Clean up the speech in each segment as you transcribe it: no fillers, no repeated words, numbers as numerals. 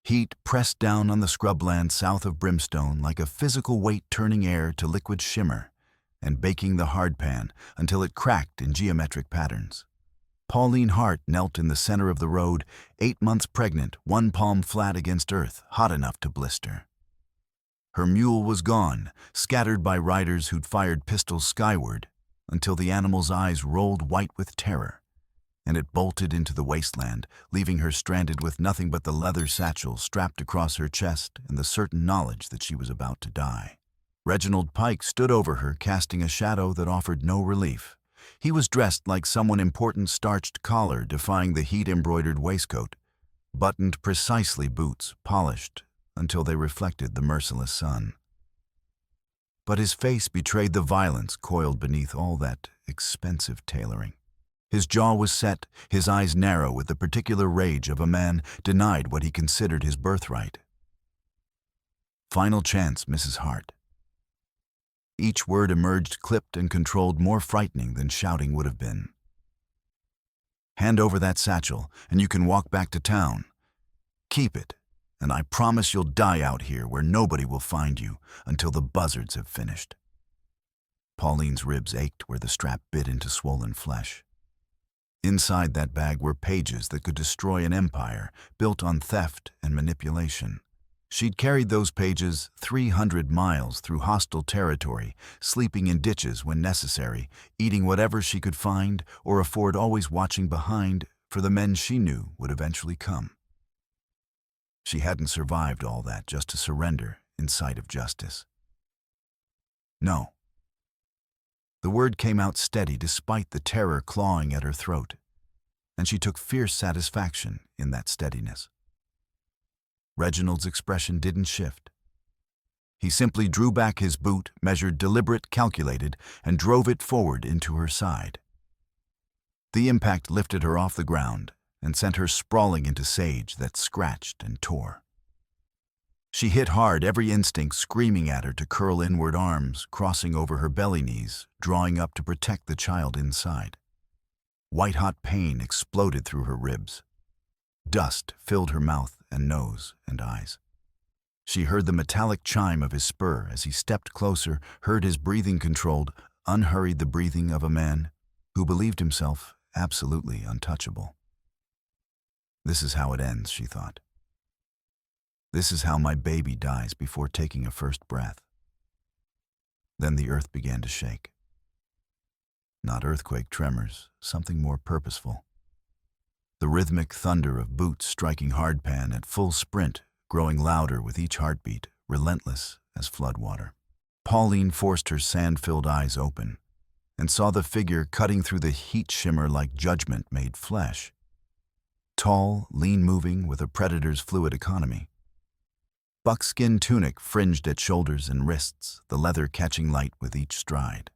Heat pressed down on the scrubland south of Brimstone like a physical weight, turning air to liquid shimmer and baking the hardpan until it cracked in geometric patterns. Pauline Hart knelt in the center of the road, 8 months pregnant, one palm flat against earth, hot enough to blister. Her mule was gone, scattered by riders who'd fired pistols skyward, until the animal's eyes rolled white with terror, and it bolted into the wasteland, leaving her stranded with nothing but the leather satchel strapped across her chest and the certain knowledge that she was about to die. Reginald Pike stood over her, casting a shadow that offered no relief. He was dressed like someone important, starched collar defying the heat-embroidered waistcoat, buttoned precisely boots, polished until they reflected the merciless sun. But his face betrayed the violence coiled beneath all that expensive tailoring. His jaw was set, his eyes narrow with the particular rage of a man denied what he considered his birthright. "Final chance, Mrs. Hart." Each word emerged clipped and controlled, more frightening than shouting would have been. "Hand over that satchel, and you can walk back to town. Keep it, and I promise you'll die out here where nobody will find you until the buzzards have finished." Pauline's ribs ached where the strap bit into swollen flesh. Inside that bag were pages that could destroy an empire built on theft and manipulation. She'd carried those pages 300 miles through hostile territory, sleeping in ditches when necessary, eating whatever she could find or afford, always watching behind for the men she knew would eventually come. She hadn't survived all that just to surrender in sight of justice. No. The word came out steady despite the terror clawing at her throat, and she took fierce satisfaction in that steadiness. Reginald's expression didn't shift. He simply drew back his boot, measured, deliberate, calculated, and drove it forward into her side. The impact lifted her off the ground and sent her sprawling into sage that scratched and tore. She hit hard, every instinct screaming at her to curl inward, arms crossing over her belly knees, drawing up to protect the child inside. White-hot pain exploded through her ribs. Dust filled her mouth and nose and eyes. She heard the metallic chime of his spur as he stepped closer, heard his breathing controlled, unhurried, the breathing of a man who believed himself absolutely untouchable. This is how it ends, she thought. This is how my baby dies before taking a first breath. Then the earth began to shake. Not earthquake tremors, something more purposeful. The rhythmic thunder of boots striking hardpan at full sprint, growing louder with each heartbeat, relentless as floodwater. Pauline forced her sand-filled eyes open and saw the figure cutting through the heat shimmer like judgment made flesh. Tall, lean-moving with a predator's fluid economy. Buckskin tunic fringed at shoulders and wrists, the leather catching light with each stride.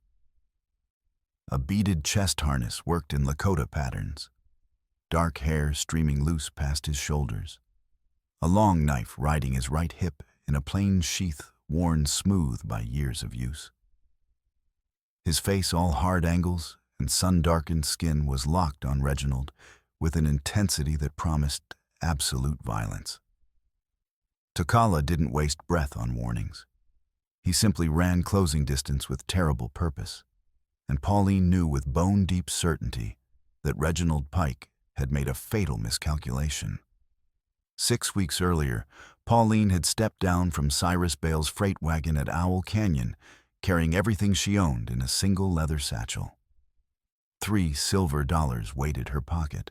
A beaded chest harness worked in Lakota patterns. Dark hair streaming loose past his shoulders. A long knife riding his right hip in a plain sheath worn smooth by years of use. His face, all hard angles and sun-darkened skin, was locked on Reginald with an intensity that promised absolute violence. Takala didn't waste breath on warnings. He simply ran closing distance with terrible purpose, and Pauline knew with bone-deep certainty that Reginald Pike had made a fatal miscalculation. 6 weeks earlier, Pauline had stepped down from Cyrus Bale's freight wagon at Owl Canyon, carrying everything she owned in a single leather satchel. $3 silver weighted her pocket.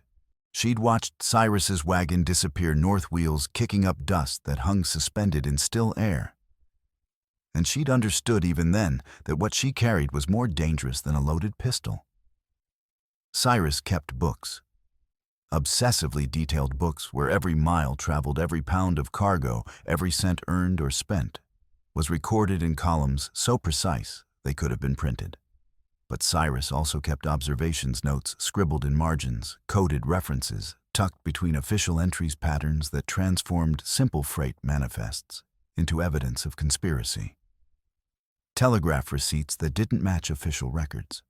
She'd watched Cyrus's wagon disappear, north wheels kicking up dust that hung suspended in still air. And she'd understood even then that what she carried was more dangerous than a loaded pistol. Cyrus kept books. Obsessively detailed books where every mile traveled, every pound of cargo, every cent earned or spent, was recorded in columns so precise they could have been printed. But Cyrus also kept observations notes scribbled in margins, coded references, tucked between official entries, patterns that transformed simple freight manifests into evidence of conspiracy. Telegraph receipts that didn't match official records.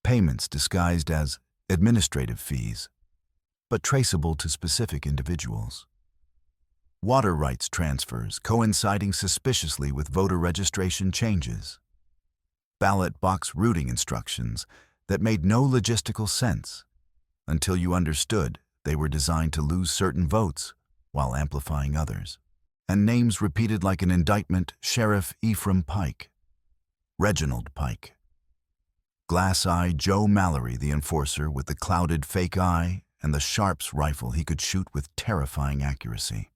Payments disguised as administrative fees, but traceable to specific individuals. water rights transfers coinciding suspiciously with voter registration changes, ballot box routing instructions that made no logistical sense until you understood they were designed to lose certain votes while amplifying others, and names repeated like an indictment: Sheriff Ephraim Pike, Reginald Pike, Glass-Eye Joe Mallory, the enforcer with the clouded fake eye and the Sharps rifle he could shoot with terrifying accuracy.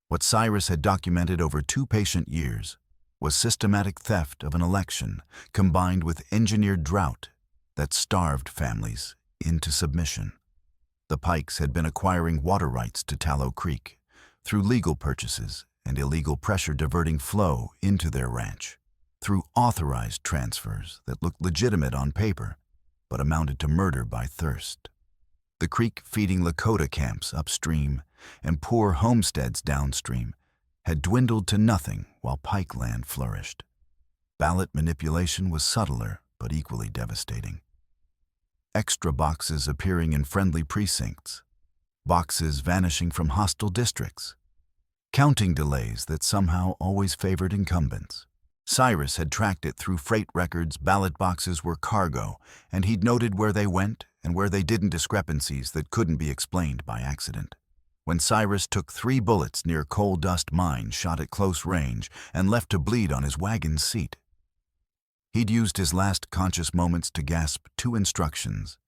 What Cyrus had documented over 2 patient years was systematic theft of an election combined with engineered drought that starved families into submission. The Pikes had been acquiring water rights to Tallow Creek through legal purchases and illegal pressure diverting flow into their ranch, through authorized transfers that looked legitimate on paper but amounted to murder by thirst. The creek feeding Lakota camps upstream and poor homesteads downstream had dwindled to nothing while Pike land flourished. Ballot manipulation was subtler but equally devastating. Extra boxes appearing in friendly precincts, boxes vanishing from hostile districts, counting delays that somehow always favored incumbents. Cyrus had tracked it through freight records. Ballot boxes were cargo, and he'd noted where they went and where they didn't, discrepancies that couldn't be explained by accident. When Cyrus took 3 bullets near Coal Dust Mine, shot at close range, and left to bleed on his wagon seat, he'd used his last conscious moments to gasp 2 instructions: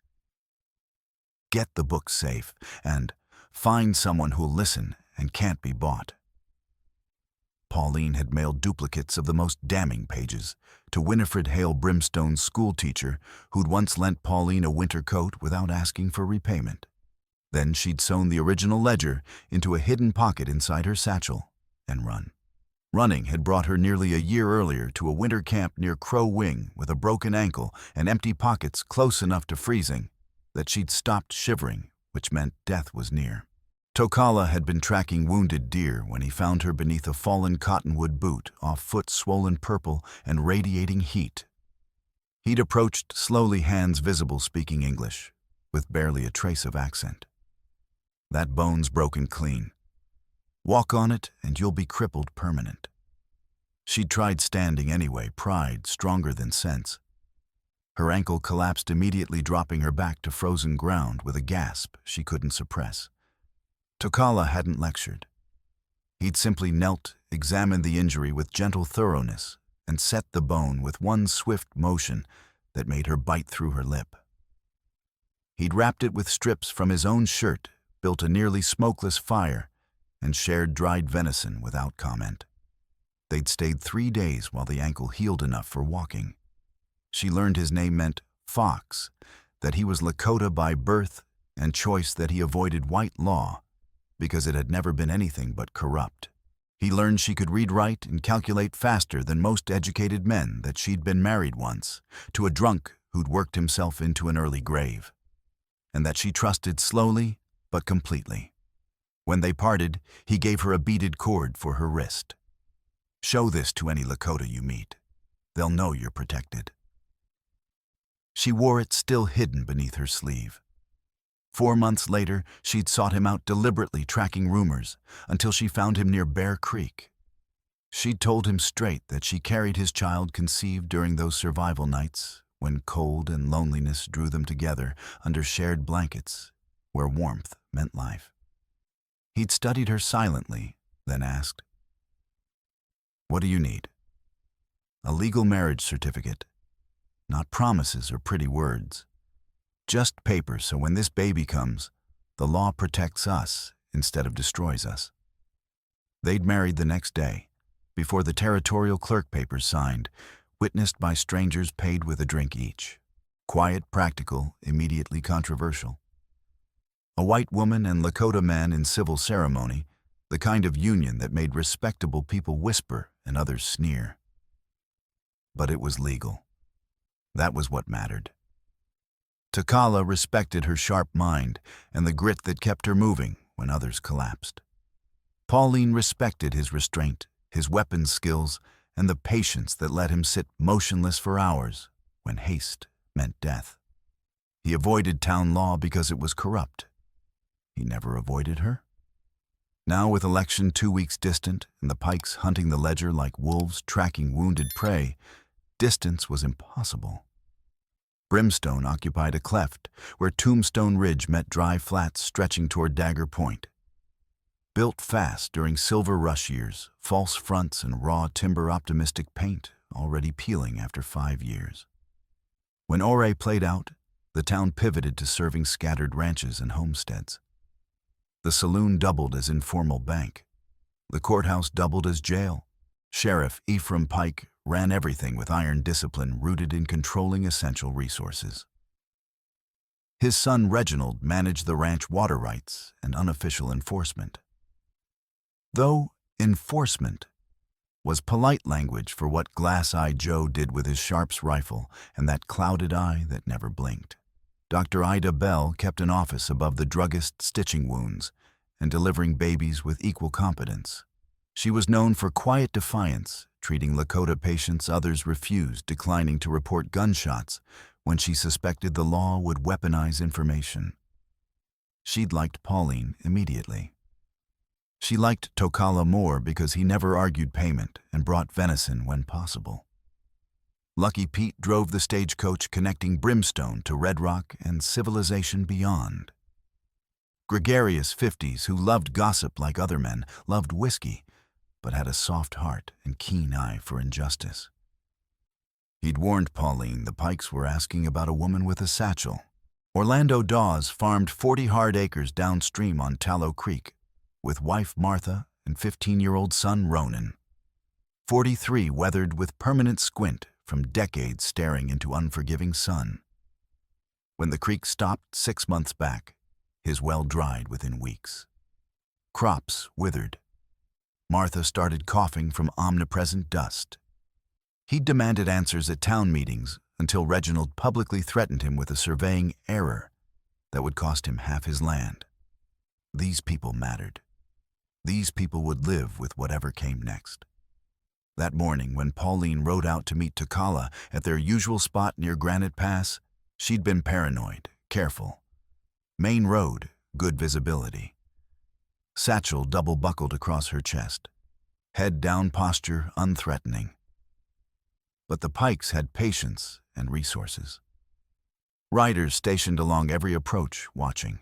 get the book safe, and find someone who'll listen and can't be bought. Pauline had mailed duplicates of the most damning pages to Winifred Hale Brimstone's schoolteacher, who'd once lent Pauline a winter coat without asking for repayment. Then she'd sewn the original ledger into a hidden pocket inside her satchel and run. Running had brought her nearly a year earlier to a winter camp near Crow Wing with a broken ankle and empty pockets close enough to freezing that she'd stopped shivering, which meant death was near. Tokala had been tracking wounded deer when he found her beneath a fallen cottonwood boot, off foot swollen purple and radiating heat. He'd approached slowly, hands visible, speaking English, with barely a trace of accent. That bone's broken clean. Walk on it and you'll be crippled permanent. She'd tried standing anyway, pride stronger than sense. Her ankle collapsed immediately, dropping her back to frozen ground with a gasp she couldn't suppress. Tokala hadn't lectured. He'd simply knelt, examined the injury with gentle thoroughness, and set the bone with one swift motion that made her bite through her lip. He'd wrapped it with strips from his own shirt, built a nearly smokeless fire, and shared dried venison without comment. They'd stayed 3 days while the ankle healed enough for walking. She learned his name meant Fox, that he was Lakota by birth, and choice that he avoided white law because it had never been anything but corrupt. He learned she could read, write, and calculate faster than most educated men, that she'd been married once to a drunk who'd worked himself into an early grave, and that she trusted slowly but completely. When they parted, he gave her a beaded cord for her wrist. Show this to any Lakota you meet. They'll know you're protected. She wore it still hidden beneath her sleeve. 4 months later, she'd sought him out deliberately, tracking rumors, until she found him near Bear Creek. She'd told him straight that she carried his child conceived during those survival nights when cold and loneliness drew them together under shared blankets where warmth meant life. He'd studied her silently, then asked, "What do you need?" "A legal marriage certificate. Not promises or pretty words. Just paper so when this baby comes, the law protects us instead of destroys us." They'd married the next day, before the territorial clerk papers signed, witnessed by strangers paid with a drink each. Quiet, practical, immediately controversial. A white woman and Lakota man in civil ceremony, the kind of union that made respectable people whisper and others sneer. But it was legal. That was what mattered. Tokala respected her sharp mind and the grit that kept her moving when others collapsed. Pauline respected his restraint, his weapons skills, and the patience that let him sit motionless for hours when haste meant death. He avoided town law because it was corrupt. He never avoided her. Now, with election 2 weeks distant and the Pikes hunting the ledger like wolves tracking wounded prey, distance was impossible. Brimstone occupied a cleft where Tombstone Ridge met dry flats stretching toward Dagger Point. Built fast during Silver Rush years, false fronts and raw timber optimistic paint already peeling after 5 years. When Ouray played out, the town pivoted to serving scattered ranches and homesteads. The saloon doubled as informal bank. The courthouse doubled as jail. Sheriff Ephraim Pike ran everything with iron discipline rooted in controlling essential resources. His son Reginald managed the ranch water rights and unofficial enforcement. Though enforcement was polite language for what Glass-Eyed Joe did with his Sharps rifle and that clouded eye that never blinked. Dr. Ida Bell kept an office above the druggist stitching wounds and delivering babies with equal competence. She was known for quiet defiance, treating Lakota patients others refused, declining to report gunshots when she suspected the law would weaponize information. She'd liked Pauline immediately. She liked Tokala more because he never argued payment and brought venison when possible. Lucky Pete drove the stagecoach connecting Brimstone to Red Rock and civilization beyond. Gregarious 50s who loved gossip like other men, loved whiskey, but had a soft heart and keen eye for injustice. He'd warned Pauline the Pikes were asking about a woman with a satchel. Orlando Dawes farmed 40 hard acres downstream on Tallow Creek, with wife Martha and 15-year-old son Ronan. 43 weathered with permanent squint from decades staring into unforgiving sun. When the creek stopped 6 months back, his well dried within weeks. Crops withered. Martha started coughing from omnipresent dust. He demanded answers at town meetings until Reginald publicly threatened him with a surveying error that would cost him half his land. These people mattered. These people would live with whatever came next. That morning, when Pauline rode out to meet Tokala at their usual spot near Granite Pass, she'd been paranoid, careful. Main road, good visibility. Satchel double-buckled across her chest. Head down posture, unthreatening. But the Pikes had patience and resources. Riders stationed along every approach, watching.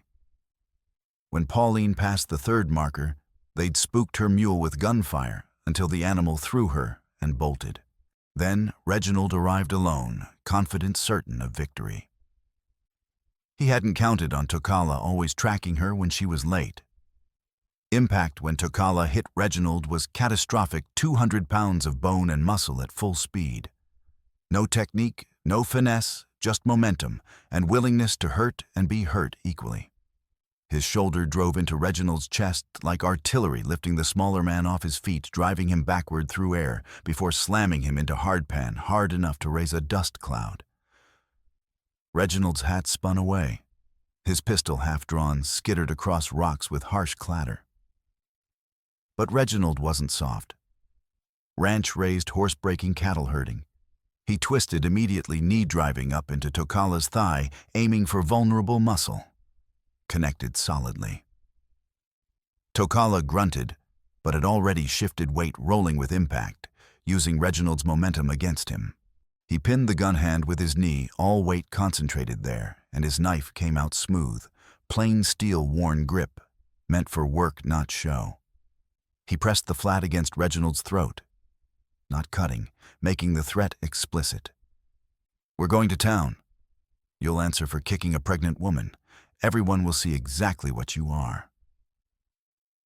When Pauline passed the third marker, they'd spooked her mule with gunfire until the animal threw her and bolted. Then Reginald arrived alone, confident, certain of victory. He hadn't counted on Tokala always tracking her when she was late. Impact when Tokala hit Reginald was catastrophic, 200 pounds of bone and muscle at full speed. No technique, no finesse, just momentum and willingness to hurt and be hurt equally. His shoulder drove into Reginald's chest like artillery, lifting the smaller man off his feet, driving him backward through air before slamming him into hardpan hard enough to raise a dust cloud. Reginald's hat spun away. His pistol, half-drawn, skittered across rocks with harsh clatter. But Reginald wasn't soft. Ranch-raised horse-breaking cattle herding. He twisted immediately, knee-driving up into Tokala's thigh, aiming for vulnerable muscle. Connected solidly. Tokala grunted, but had already shifted weight, rolling with impact, using Reginald's momentum against him. He pinned the gun hand with his knee, all weight concentrated there, and his knife came out smooth, plain steel worn grip, meant for work, not show. He pressed the flat against Reginald's throat, not cutting, making the threat explicit. "We're going to town. You'll answer for kicking a pregnant woman. Everyone will see exactly what you are."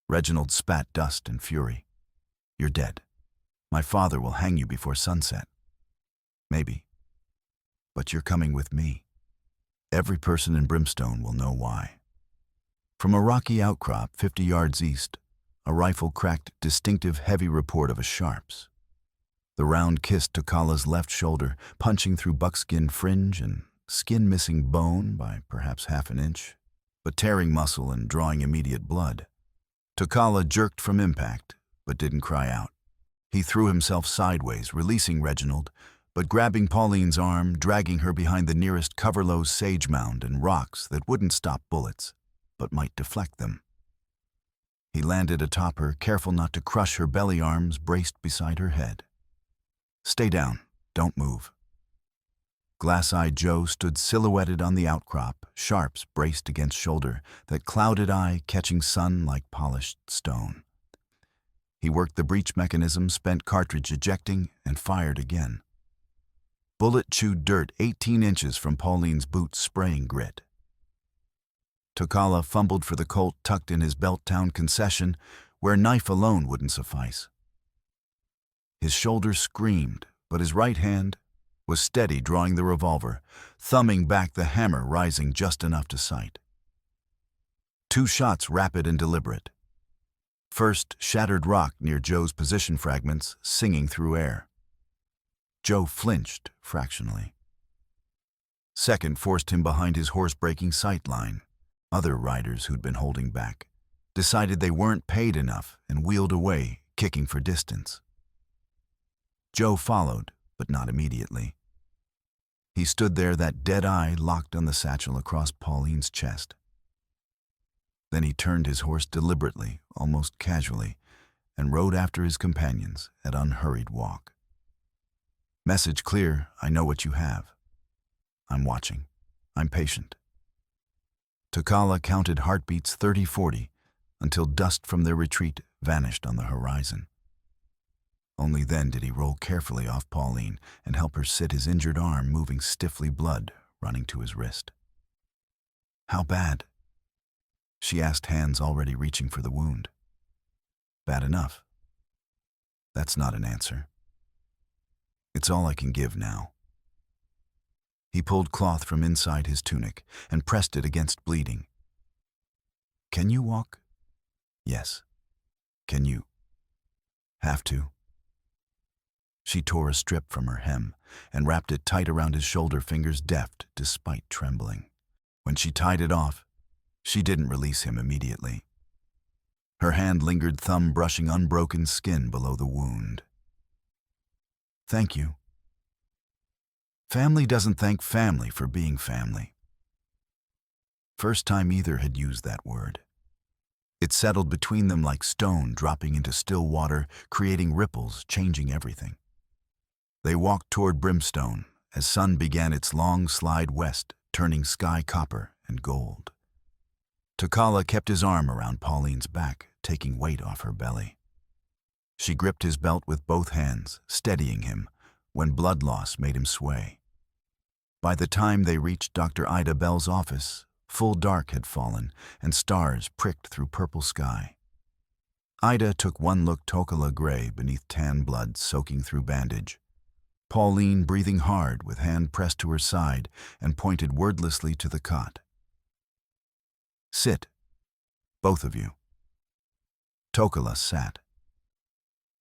Reginald spat dust and fury. "You're dead. My father will hang you before sunset." "Maybe. But you're coming with me. Every person in Brimstone will know why." From a rocky outcrop 50 yards east, a rifle cracked distinctive heavy report of a Sharps. The round kissed Tokala's left shoulder, punching through buckskin fringe and skin missing bone by perhaps half an inch, but tearing muscle and drawing immediate blood. Tokala jerked from impact, but didn't cry out. He threw himself sideways, releasing Reginald, but grabbing Pauline's arm, dragging her behind the nearest coverlow sage mound and rocks that wouldn't stop bullets, but might deflect them. He landed atop her, careful not to crush her belly arms braced beside her head. "Stay down. Don't move." Glass-eyed Joe stood silhouetted on the outcrop, sharps braced against shoulder, that clouded eye catching sun like polished stone. He worked the breech mechanism, spent cartridge ejecting, and fired again. Bullet chewed dirt 18 inches from Pauline's boots, spraying grit. Tokala fumbled for the Colt tucked in his Belttown concession, where a knife alone wouldn't suffice. His shoulder screamed, but his right hand was steady, drawing the revolver, thumbing back, the hammer rising just enough to sight. 2 shots, rapid and deliberate. First, shattered rock near Joe's position fragments, singing through air. Joe flinched fractionally. Second forced him behind his horse-breaking sight line. Other riders who'd been holding back decided they weren't paid enough and wheeled away, kicking for distance. Joe followed, but not immediately. He stood there, that dead eye locked on the satchel across Pauline's chest. Then he turned his horse deliberately, almost casually, and rode after his companions at unhurried walk. "Message clear. I know what you have. I'm watching. I'm patient." Tokala counted heartbeats 30-40 until dust from their retreat vanished on the horizon. Only then did he roll carefully off Pauline and help her sit, his injured arm moving stiffly, blood running to his wrist. "How bad?" she asked, hands already reaching for the wound. "Bad enough." "That's not an answer. It's all I can give now." He pulled cloth from inside his tunic and pressed it against bleeding. "Can you walk?" "Yes." "Can you?" "Have to." She tore a strip from her hem and wrapped it tight around his shoulder, fingers deft despite trembling. When she tied it off, she didn't release him immediately. Her hand lingered, thumb brushing unbroken skin below the wound. "Thank you." Family doesn't thank family for being family. First time either had used that word. It settled between them like stone dropping into still water, creating ripples, changing everything. They walked toward Brimstone as sun began its long slide west, turning sky copper and gold. Tokala kept his arm around Pauline's back, taking weight off her belly. She gripped his belt with both hands, steadying him, when blood loss made him sway. By the time they reached Dr. Ida Bell's office, full dark had fallen and stars pricked through purple sky. Ida took one look, Tokala gray beneath tan blood soaking through bandage. Pauline breathing hard with hand pressed to her side and pointed wordlessly to the cot. "Sit, both of you." Tokala sat.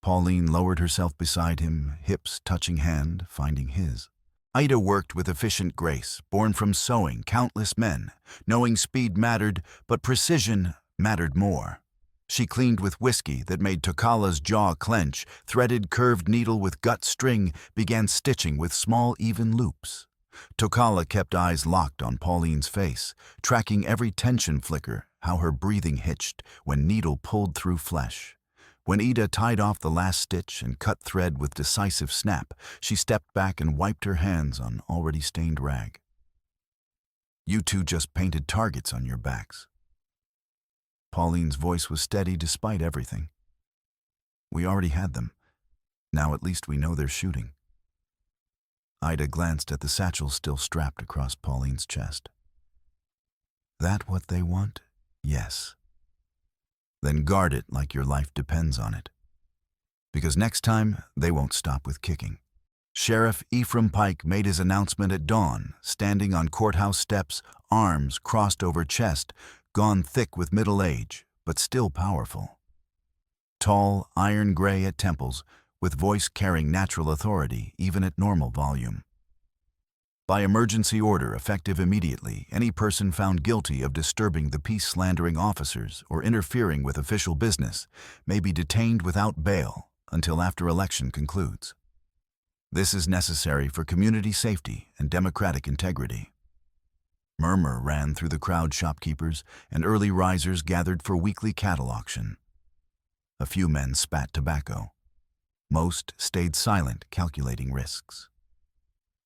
Pauline lowered herself beside him, hips touching hand, finding his. Ida worked with efficient grace, born from sewing countless men, knowing speed mattered, but precision mattered more. She cleaned with whiskey that made Tokala's jaw clench, threaded curved needle with gut string, began stitching with small even loops. Tokala kept eyes locked on Pauline's face, tracking every tension flicker, how her breathing hitched when needle pulled through flesh. When Ida tied off the last stitch and cut thread with decisive snap, she stepped back and wiped her hands on already stained rag. "You two just painted targets on your backs." Pauline's voice was steady despite everything. "We already had them. Now at least we know they're shooting." Ida glanced at the satchel still strapped across Pauline's chest. "That what they want? Yes. Then guard it like your life depends on it. Because next time, they won't stop with kicking." Sheriff Ephraim Pike made his announcement at dawn, standing on courthouse steps, arms crossed over chest, gone thick with middle age, but still powerful. Tall, iron gray at temples, with voice carrying natural authority even at normal volume. By emergency order effective immediately, any person found guilty of disturbing the peace, slandering officers, or interfering with official business may be detained without bail until after election concludes. This is necessary for community safety and democratic integrity. Murmur ran through the crowd shopkeepers, and early risers gathered for weekly cattle auction. A few men spat tobacco. Most stayed silent, calculating risks.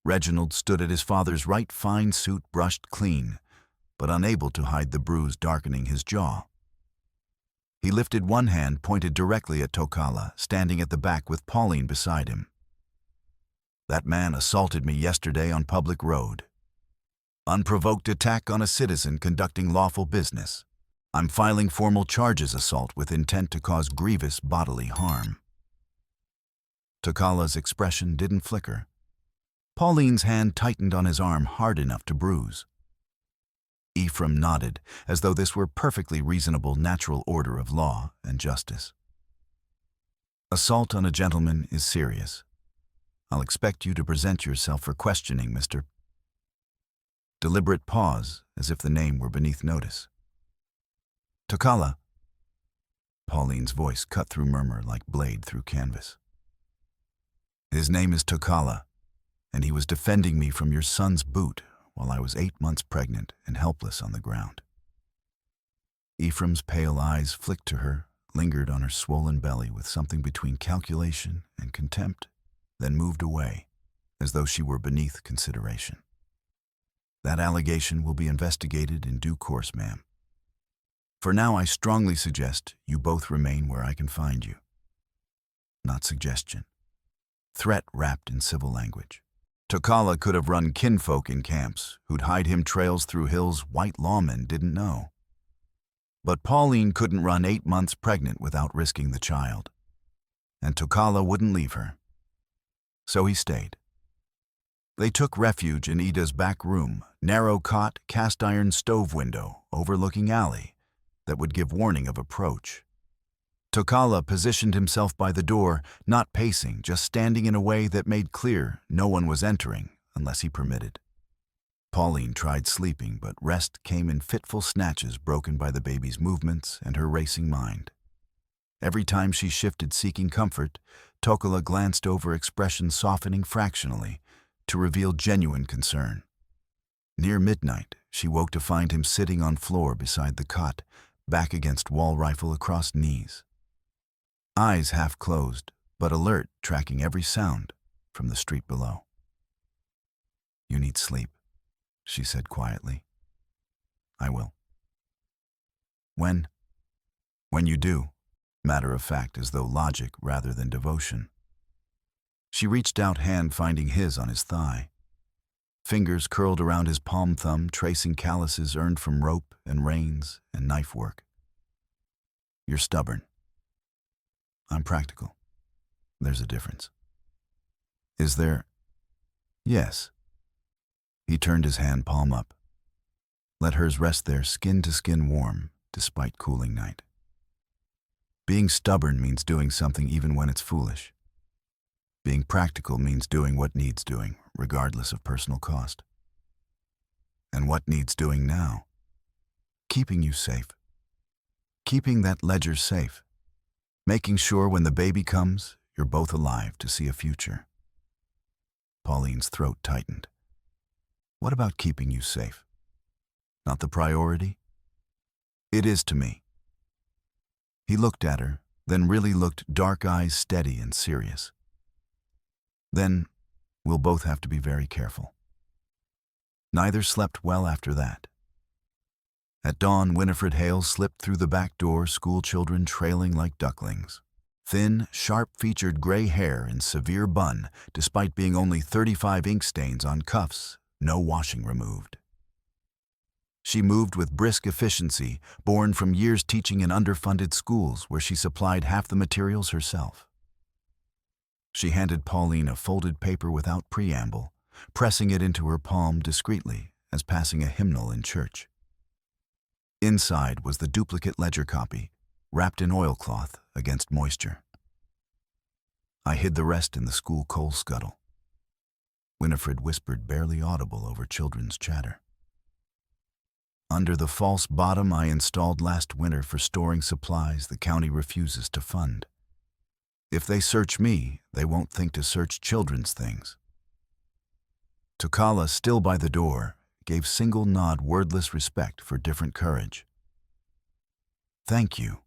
Reginald stood at his father's right, fine suit brushed clean, but unable to hide the bruise darkening his jaw. He lifted one hand pointed directly at Tokala, standing at the back with Pauline beside him. "That man assaulted me yesterday on public road. Unprovoked attack on a citizen conducting lawful business. I'm filing formal charges assault with intent to cause grievous bodily harm." Tokala's expression didn't flicker. Pauline's hand tightened on his arm hard enough to bruise. Ephraim nodded, as though this were perfectly reasonable natural order of law and justice. "Assault on a gentleman is serious. I'll expect you to present yourself for questioning, Mr. Deliberate pause, as if the name were beneath notice. "Tokala." Pauline's voice cut through murmur like blade through canvas. "His name is Tokala, and he was defending me from your son's boot while I was 8 months pregnant and helpless on the ground." Ephraim's pale eyes flicked to her, lingered on her swollen belly with something between calculation and contempt, then moved away, as though she were beneath consideration. "That allegation will be investigated in due course, ma'am. For now, I strongly suggest you both remain where I can find you." Not suggestion. Threat wrapped in civil language. Tokala could have run kinfolk in camps who'd hide him trails through hills white lawmen didn't know. But Pauline couldn't run 8 months pregnant without risking the child. And Tokala wouldn't leave her. So he stayed. They took refuge in Ida's back room, narrow cot, cast-iron stove window, overlooking alley that would give warning of approach. Tokala positioned himself by the door, not pacing, just standing in a way that made clear no one was entering unless he permitted. Pauline tried sleeping, but rest came in fitful snatches broken by the baby's movements and her racing mind. Every time she shifted seeking comfort, Tokala glanced over expressions softening fractionally to reveal genuine concern. Near midnight, she woke to find him sitting on floor beside the cot, back against wall, rifle across knees. Eyes half closed, but alert, tracking every sound from the street below. "You need sleep," she said quietly. "I will." "When?" "When you do," matter of fact, as though logic rather than devotion. She reached out, hand finding his on his thigh. Fingers curled around his palm thumb, tracing calluses earned from rope and reins and knife work. "You're stubborn. I'm practical. There's a difference." "Is there?" "Yes." He turned his hand palm up. Let hers rest there, skin to skin warm, despite cooling night. Being stubborn means doing something even when it's foolish. Being practical means doing what needs doing, regardless of personal cost. And what needs doing now? Keeping you safe. Keeping that ledger safe. Making sure when the baby comes, you're both alive to see a future. Pauline's throat tightened. What about keeping you safe? Not the priority? It is to me. He looked at her, then really looked, dark eyes steady and serious. Then we'll both have to be very careful. Neither slept well after that. At dawn, Winifred Hale slipped through the back door, school children trailing like ducklings. Thin, sharp-featured gray hair in severe bun, despite being only 35 ink stains on cuffs, no washing removed. She moved with brisk efficiency, born from years teaching in underfunded schools where she supplied half the materials herself. She handed Pauline a folded paper without preamble, pressing it into her palm discreetly as passing a hymnal in church. Inside was the duplicate ledger copy, wrapped in oilcloth against moisture. I hid the rest in the school coal scuttle. Winifred whispered, barely audible over children's chatter. Under the false bottom I installed last winter for storing supplies the county refuses to fund. If they search me, they won't think to search children's things. Tokala, still by the door, gave single-nod wordless respect for different courage. "Thank you,"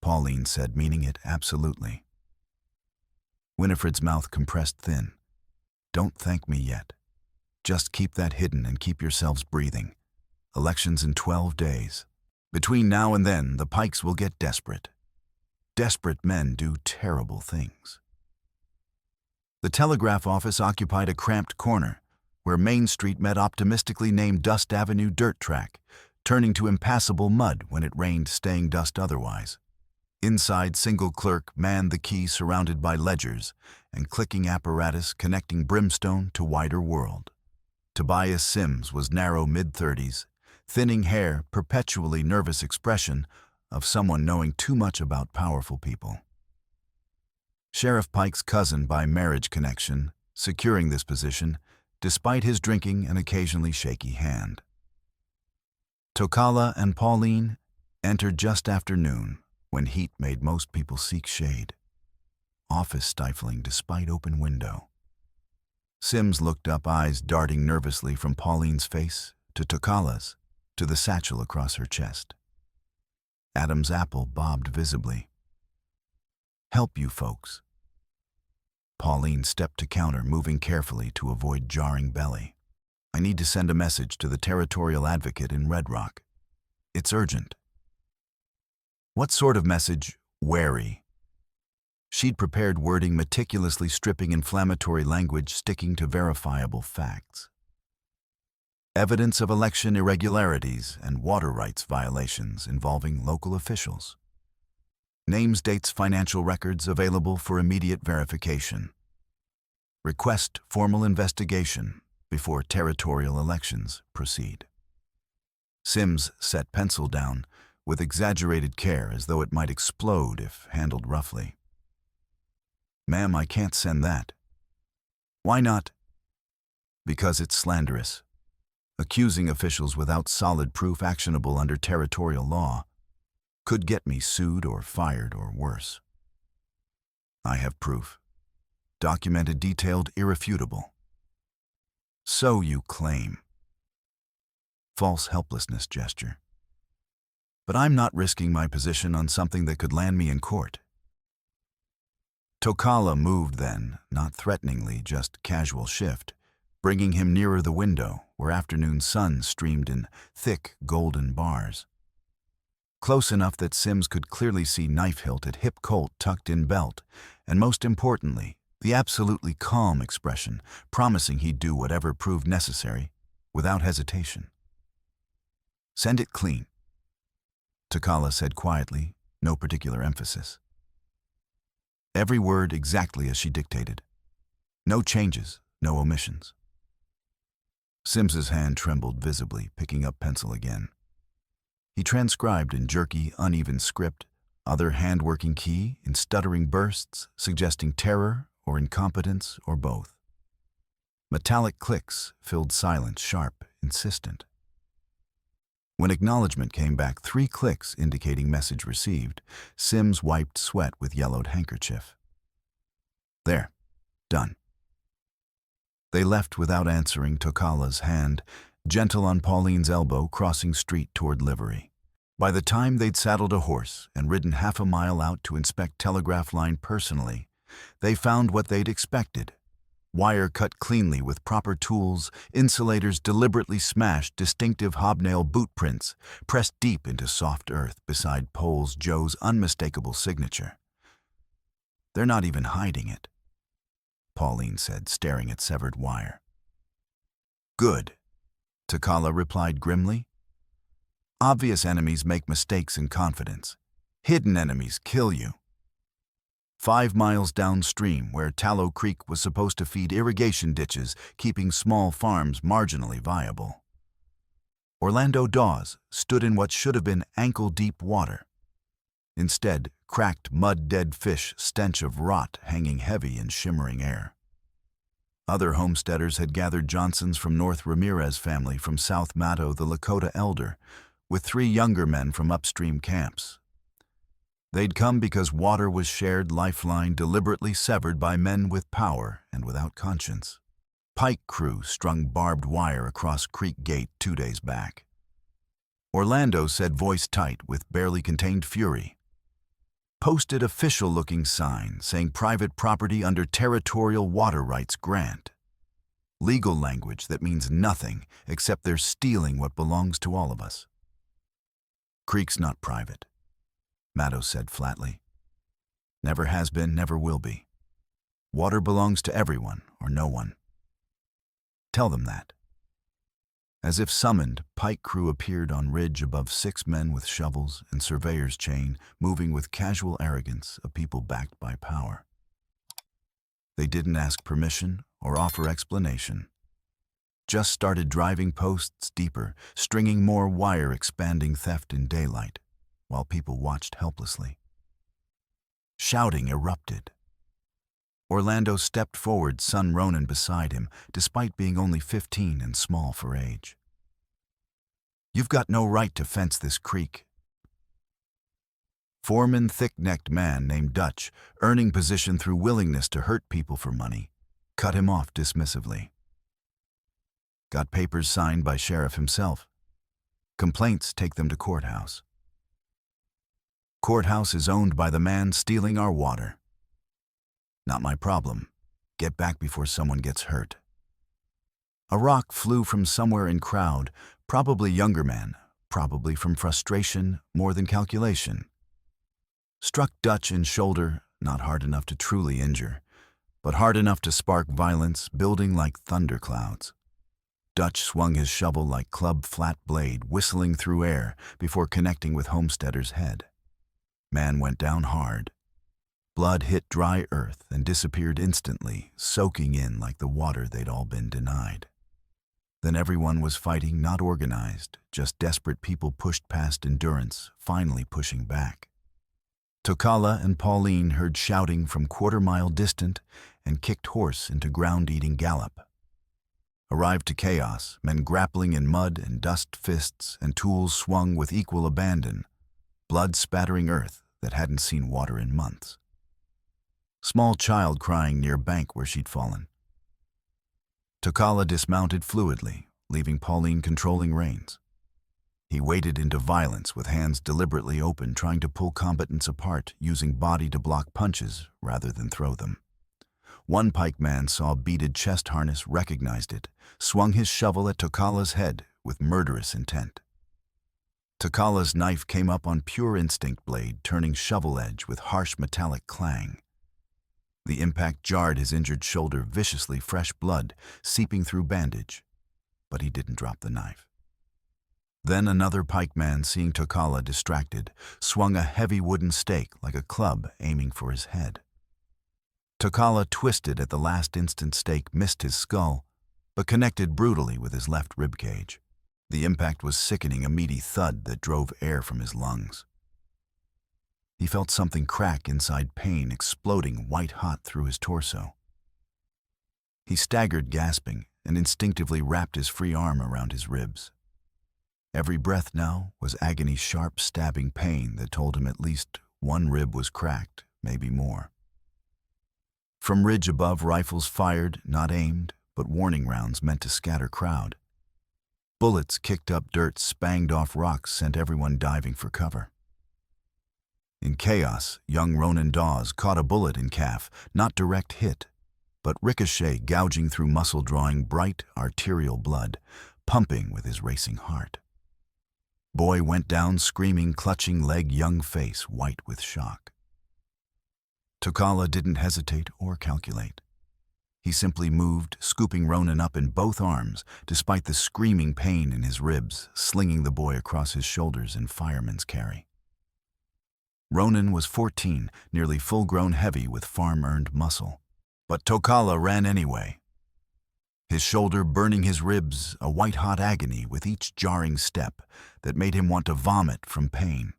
Pauline said, meaning it absolutely. Winifred's mouth compressed thin. "Don't thank me yet. Just keep that hidden and keep yourselves breathing. Elections in 12 days. Between now and then, the Pikes will get desperate. Desperate men do terrible things." The telegraph office occupied a cramped corner, where Main Street met optimistically named Dust Avenue dirt track, turning to impassable mud when it rained, staying dust otherwise. Inside, single clerk manned the key surrounded by ledgers and clicking apparatus connecting Brimstone to wider world. Tobias Sims was narrow mid-30s, thinning hair, perpetually nervous expression of someone knowing too much about powerful people. Sheriff Pike's cousin by marriage connection, securing this position despite his drinking and occasionally shaky hand. Tokala and Pauline entered just after noon, when heat made most people seek shade. Office stifling despite open window. Sims looked up, eyes darting nervously from Pauline's face to Tokala's, to the satchel across her chest. Adam's apple bobbed visibly. "Help you folks." Pauline stepped to counter, moving carefully to avoid jarring belly. "I need to send a message to the territorial advocate in Red Rock. It's urgent." "What sort of message?" "Wary." She'd prepared wording, meticulously stripping inflammatory language, sticking to verifiable facts. Evidence of election irregularities and water rights violations involving local officials. Names, dates, financial records available for immediate verification. Request formal investigation before territorial elections proceed. Sims set pencil down with exaggerated care, as though it might explode if handled roughly. "Ma'am, I can't send that." "Why not?" "Because it's slanderous. Accusing officials without solid proof actionable under territorial law could get me sued or fired or worse. I have proof. Documented, detailed, irrefutable." "So you claim." False helplessness gesture. "But I'm not risking my position on something that could land me in court." Tokala moved then, not threateningly, just casual shift, bringing him nearer the window where afternoon sun streamed in thick golden bars. Close enough that Sims could clearly see knife-hilted hip colt tucked in belt, and most importantly, the absolutely calm expression, promising he'd do whatever proved necessary, without hesitation. "Send it clean," Tokala said quietly, no particular emphasis. Every word exactly as she dictated. No changes, no omissions. Sims's hand trembled visibly, picking up pencil again. He transcribed in jerky, uneven script, other hand-working key in stuttering bursts, suggesting terror or incompetence or both. Metallic clicks filled silence, sharp, insistent. When acknowledgement came back, 3 clicks indicating message received, Sims wiped sweat with yellowed handkerchief. "There. Done." They left without answering, Tokala's hand gentle on Pauline's elbow, crossing street toward Livery. By the time they'd saddled a horse and ridden half a mile out to inspect telegraph line personally, they found what they'd expected. Wire cut cleanly with proper tools, insulators deliberately smashed, distinctive hobnail boot prints pressed deep into soft earth beside poles, Joe's unmistakable signature. "They're not even hiding it," Pauline said, staring at severed wire. "Good," Tokala replied grimly. "Obvious enemies make mistakes in confidence. Hidden enemies kill you." 5 miles downstream, where Tallow Creek was supposed to feed irrigation ditches, keeping small farms marginally viable, Orlando Dawes stood in what should have been ankle-deep water. Instead, cracked mud-dead fish, stench of rot hanging heavy in shimmering air. Other homesteaders had gathered Johnsons from North Ramirez family from South Mato, the Lakota elder, with 3 younger men from upstream camps. They'd come because water was shared lifeline deliberately severed by men with power and without conscience. Pike crew strung barbed wire across Creek Gate 2 days back. Orlando said voice tight with barely contained fury. Posted official-looking sign saying private property under territorial water rights grant. Legal language that means nothing except they're stealing what belongs to all of us. Creek's not private, Maddow said flatly. Never has been, never will be. Water belongs to everyone or no one. Tell them that. As if summoned, Pike crew appeared on ridge above 6 men with shovels and surveyor's chain, moving with casual arrogance of people backed by power. They didn't ask permission or offer explanation. Just started driving posts deeper, stringing more wire, expanding theft in daylight, while people watched helplessly. Shouting erupted. Orlando stepped forward, son Ronan beside him, despite being only 15 and small for age. You've got no right to fence this creek. Foreman, thick-necked man named Dutch, earning position through willingness to hurt people for money, cut him off dismissively. Got papers signed by sheriff himself. Complaints take them to courthouse. Courthouse is owned by the man stealing our water. Not my problem. Get back before someone gets hurt. A rock flew from somewhere in crowd, probably younger man, probably from frustration more than calculation. Struck Dutch in shoulder, not hard enough to truly injure, but hard enough to spark violence, building like thunderclouds. Dutch swung his shovel like club flat blade, whistling through air before connecting with Homesteader's head. Man went down hard. Blood hit dry earth and disappeared instantly, soaking in like the water they'd all been denied. Then everyone was fighting, not organized, just desperate people pushed past endurance, finally pushing back. Tokala and Pauline heard shouting from quarter-mile distant and kicked horse into ground-eating gallop. Arrived to chaos, men grappling in mud and dust fists and tools swung with equal abandon, blood spattering earth that hadn't seen water in months. Small child crying near bank where she'd fallen. Tokala dismounted fluidly, leaving Pauline controlling reins. He waded into violence with hands deliberately open, trying to pull combatants apart, using body to block punches rather than throw them. One pike man saw beaded chest harness, recognized it, swung his shovel at Tokala's head with murderous intent. Tokala's knife came up on pure instinct blade, turning shovel edge with harsh metallic clang. The impact jarred his injured shoulder viciously, fresh blood seeping through bandage, but he didn't drop the knife. Then another pikeman, seeing Tokala distracted, swung a heavy wooden stake like a club, aiming for his head. Tokala twisted at the last instant. Stake missed his skull, but connected brutally with his left ribcage. The impact was sickening, a meaty thud that drove air from his lungs. He felt something crack inside, pain exploding white-hot through his torso. He staggered, gasping, and instinctively wrapped his free arm around his ribs. Every breath now was agony, sharp, stabbing pain that told him at least one rib was cracked, maybe more. From ridge above, rifles fired, not aimed, but warning rounds meant to scatter crowd. Bullets kicked up dirt, spanged off rocks, sent everyone diving for cover. In chaos, young Ronan Dawes caught a bullet in calf, not direct hit, but ricochet, gouging through muscle, drawing bright arterial blood, pumping with his racing heart. Boy went down screaming, clutching leg, young face white with shock. Tokala didn't hesitate or calculate. He simply moved, scooping Ronan up in both arms, despite the screaming pain in his ribs, slinging the boy across his shoulders in fireman's carry. Ronan was 14, nearly full-grown, heavy with farm-earned muscle. But Tokala ran anyway. His shoulder burning his ribs, a white-hot agony with each jarring step that made him want to vomit from pain.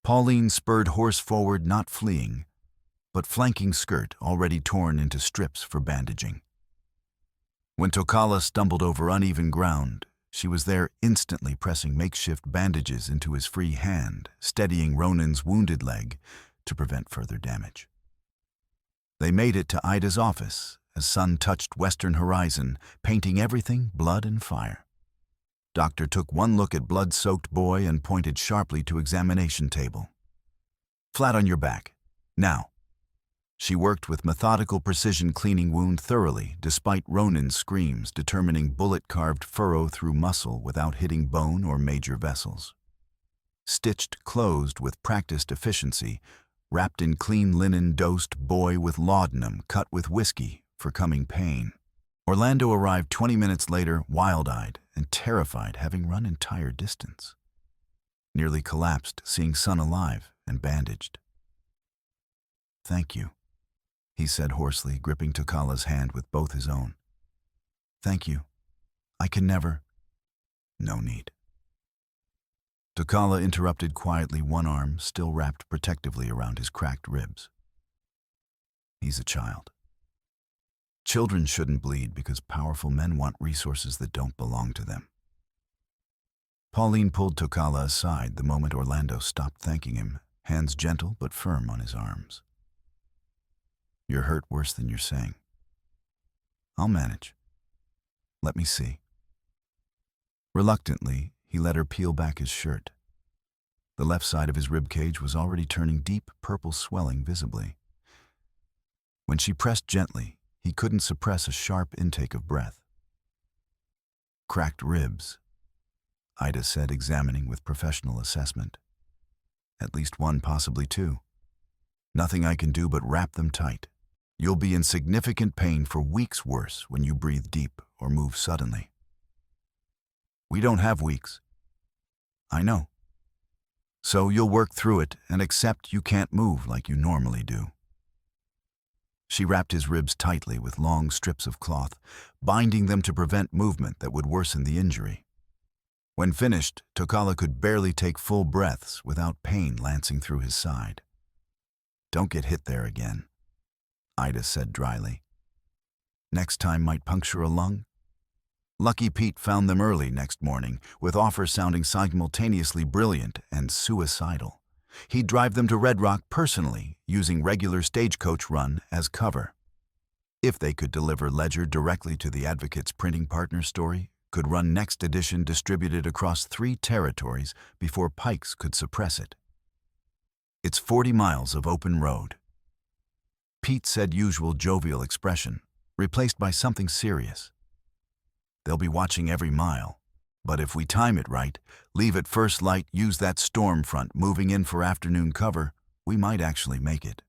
Pauline spurred horse forward, not fleeing, but flanking skirt already torn into strips for bandaging. When Tokala stumbled over uneven ground, she was there instantly, pressing makeshift bandages into his free hand, steadying Ronan's wounded leg to prevent further damage. They made it to Ida's office as sun touched western horizon, painting everything blood and fire. Doctor took one look at blood-soaked boy and pointed sharply to examination table. Flat on your back. Now. She worked with methodical precision, cleaning wound thoroughly, despite Ronan's screams, determining bullet-carved furrow through muscle without hitting bone or major vessels. Stitched closed with practiced efficiency, wrapped in clean linen, dosed boy with laudanum cut with whiskey for coming pain. Orlando arrived 20 minutes later, wild-eyed and terrified, having run entire distance. Nearly collapsed, seeing son alive and bandaged. "Thank you," he said hoarsely, gripping Tokala's hand with both his own. "Thank you. I can never—" "No need." Tokala interrupted quietly, one arm still wrapped protectively around his cracked ribs. "He's a child. Children shouldn't bleed because powerful men want resources that don't belong to them." Pauline pulled Tokala aside the moment Orlando stopped thanking him, hands gentle but firm on his arms. "You're hurt worse than you're saying. I'll manage. Let me see." Reluctantly, he let her peel back his shirt. The left side of his rib cage was already turning deep purple swelling visibly. When she pressed gently, he couldn't suppress a sharp intake of breath. "Cracked ribs," Ida said, examining with professional assessment. "At least one, possibly two. Nothing I can do but wrap them tight. You'll be in significant pain for weeks worse when you breathe deep or move suddenly." "We don't have weeks." "I know. So you'll work through it and accept you can't move like you normally do." She wrapped his ribs tightly with long strips of cloth, binding them to prevent movement that would worsen the injury. When finished, Tokala could barely take full breaths without pain lancing through his side. "Don't get hit there again," Ida said dryly. "Next time might puncture a lung." Lucky Pete found them early next morning, with offers sounding simultaneously brilliant and suicidal. He'd drive them to Red Rock personally, using regular stagecoach run as cover. If they could deliver Ledger directly to the Advocate's printing partner story, could run next edition distributed across 3 territories before Pikes could suppress it. "It's 40 miles of open road." Pete said usual jovial expression, replaced by something serious. "They'll be watching every mile. But if we time it right, leave at first light, use that storm front moving in for afternoon cover, we might actually make it."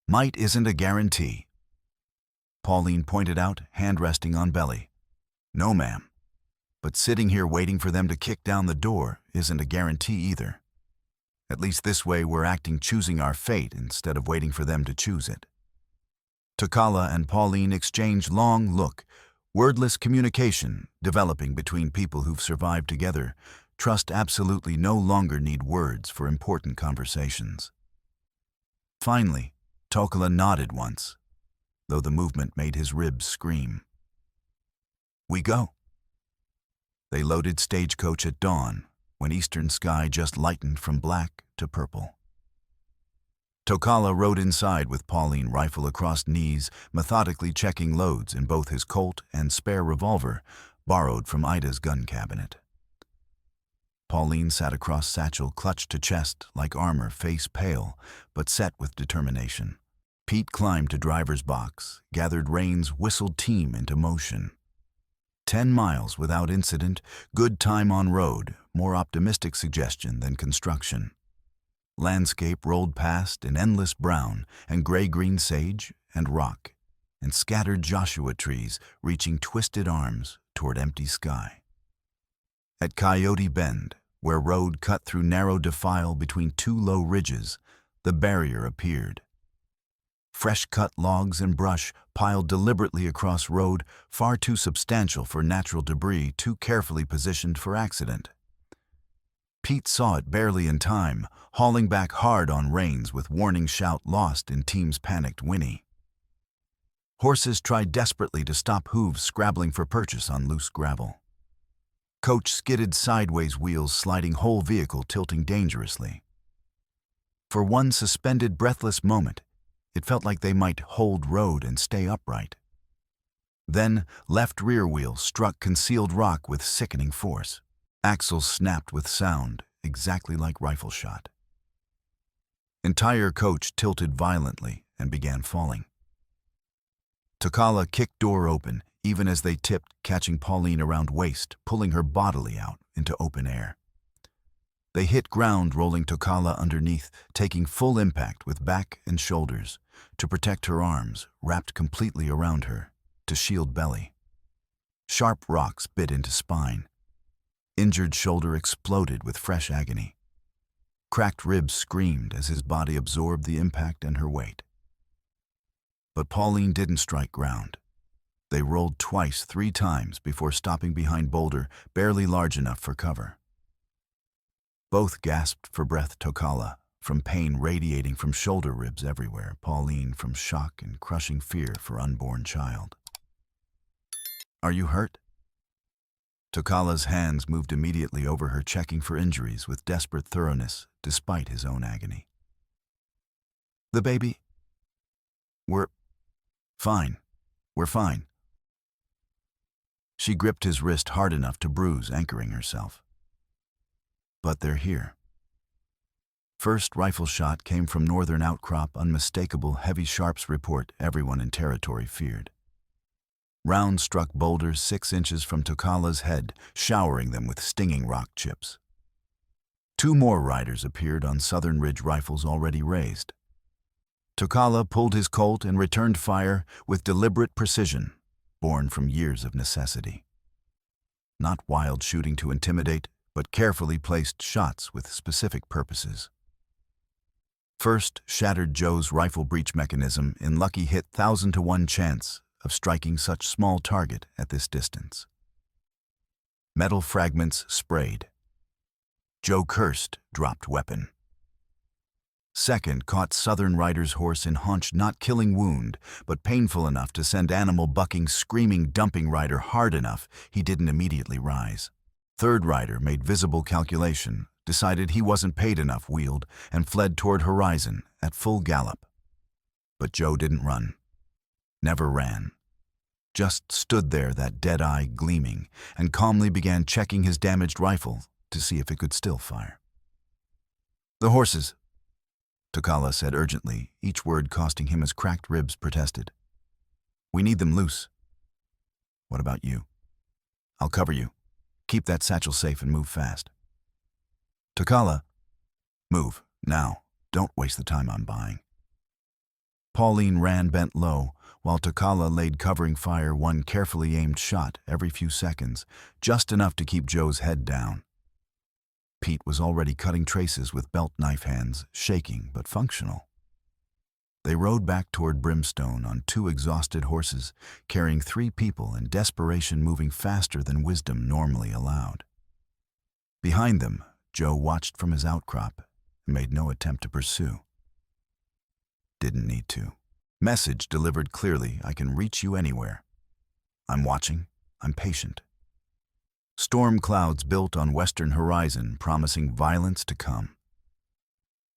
"Might isn't a guarantee," Pauline pointed out, hand resting on belly. "No, ma'am. But sitting here waiting for them to kick down the door isn't a guarantee either. At least this way we're acting choosing our fate instead of waiting for them to choose it." Tokala and Pauline exchanged long look, wordless communication developing between people who've survived together. Trust absolutely no longer need words for important conversations. Finally, Tokala nodded once, though the movement made his ribs scream. "We go." They loaded stagecoach at dawn, when eastern sky just lightened from black to purple. Tokala rode inside with Pauline, rifle across knees, methodically checking loads in both his Colt and spare revolver, borrowed from Ida's gun cabinet. Pauline sat across satchel, clutched to chest like armor, face pale, but set with determination. Pete climbed to driver's box, gathered reins, whistled team into motion. 10 miles without incident, good time on road, more optimistic suggestion than construction. Landscape rolled past in endless brown and gray-green sage and rock, and scattered Joshua trees reaching twisted arms toward empty sky. At Coyote Bend, where road cut through narrow defile between 2 low ridges, the barrier appeared. Fresh-cut logs and brush piled deliberately across road, far too substantial for natural debris, too carefully positioned for accident. Pete saw it barely in time, hauling back hard on reins with warning shout lost in team's panicked whinny. Horses tried desperately to stop, hooves scrabbling for purchase on loose gravel. Coach skidded sideways, wheels sliding, whole vehicle tilting dangerously. For one suspended, breathless moment, It felt like they might hold road and stay upright. Then, left rear wheel struck concealed rock with sickening force. Axles snapped with sound, exactly like rifle shot. Entire coach tilted violently and began falling. Takala kicked door open, even as they tipped, catching Pauline around waist, pulling her bodily out into open air. They hit ground, rolling Takala underneath, taking full impact with back and shoulders, to protect her arms, wrapped completely around her, to shield belly. Sharp rocks bit into spine. Injured shoulder exploded with fresh agony. Cracked ribs screamed as his body absorbed the impact and her weight. But Pauline didn't strike ground. They rolled twice, 3 times before stopping behind boulder, barely large enough for cover. Both gasped for breath, Takala, from pain radiating from shoulder ribs everywhere, Pauline from shock and crushing fear for unborn child. "Are you hurt?" Takala's hands moved immediately over her, checking for injuries with desperate thoroughness, despite his own agony. "The baby? We're fine. We're fine." She gripped his wrist hard enough to bruise, anchoring herself. "But they're here." First rifle shot came from northern outcrop, unmistakable, heavy Sharps report everyone in territory feared. Round struck boulders 6 inches from Takala's head, showering them with stinging rock chips. 2 more riders appeared on southern ridge rifles already raised. Takala pulled his Colt and returned fire with deliberate precision, born from years of necessity. Not wild shooting to intimidate, but carefully placed shots with specific purposes. First shattered Joe's rifle breech mechanism in lucky hit, 1,000 to 1 chance of striking such small target at this distance. Metal fragments sprayed. Joe cursed, dropped weapon. Second caught southern rider's horse in haunch, not killing wound, but painful enough to send animal bucking, screaming, dumping rider hard enough he didn't immediately rise. Third rider made visible calculation, decided he wasn't paid enough, wheeled, and fled toward horizon at full gallop. But Joe didn't run. Never ran. Just stood there, that dead eye gleaming, and calmly began checking his damaged rifle to see if it could still fire. "The horses," Takala said urgently, each word costing him as cracked ribs protested. "We need them loose." "What about you?" "I'll cover you. Keep that satchel safe and move fast." "Takala, move, now. Don't waste the time I'm buying." Pauline ran bent low, while Takala laid covering fire, 1 carefully aimed shot every few seconds, just enough to keep Joe's head down. Pete was already cutting traces with belt knife hands, shaking but functional. They rode back toward Brimstone on 2 exhausted horses, carrying 3 people in desperation, moving faster than wisdom normally allowed. Behind them, Joe watched from his outcrop and made no attempt to pursue. Didn't need to. Message delivered clearly: "I can reach you anywhere. I'm watching. I'm patient." Storm clouds built on western horizon, promising violence to come.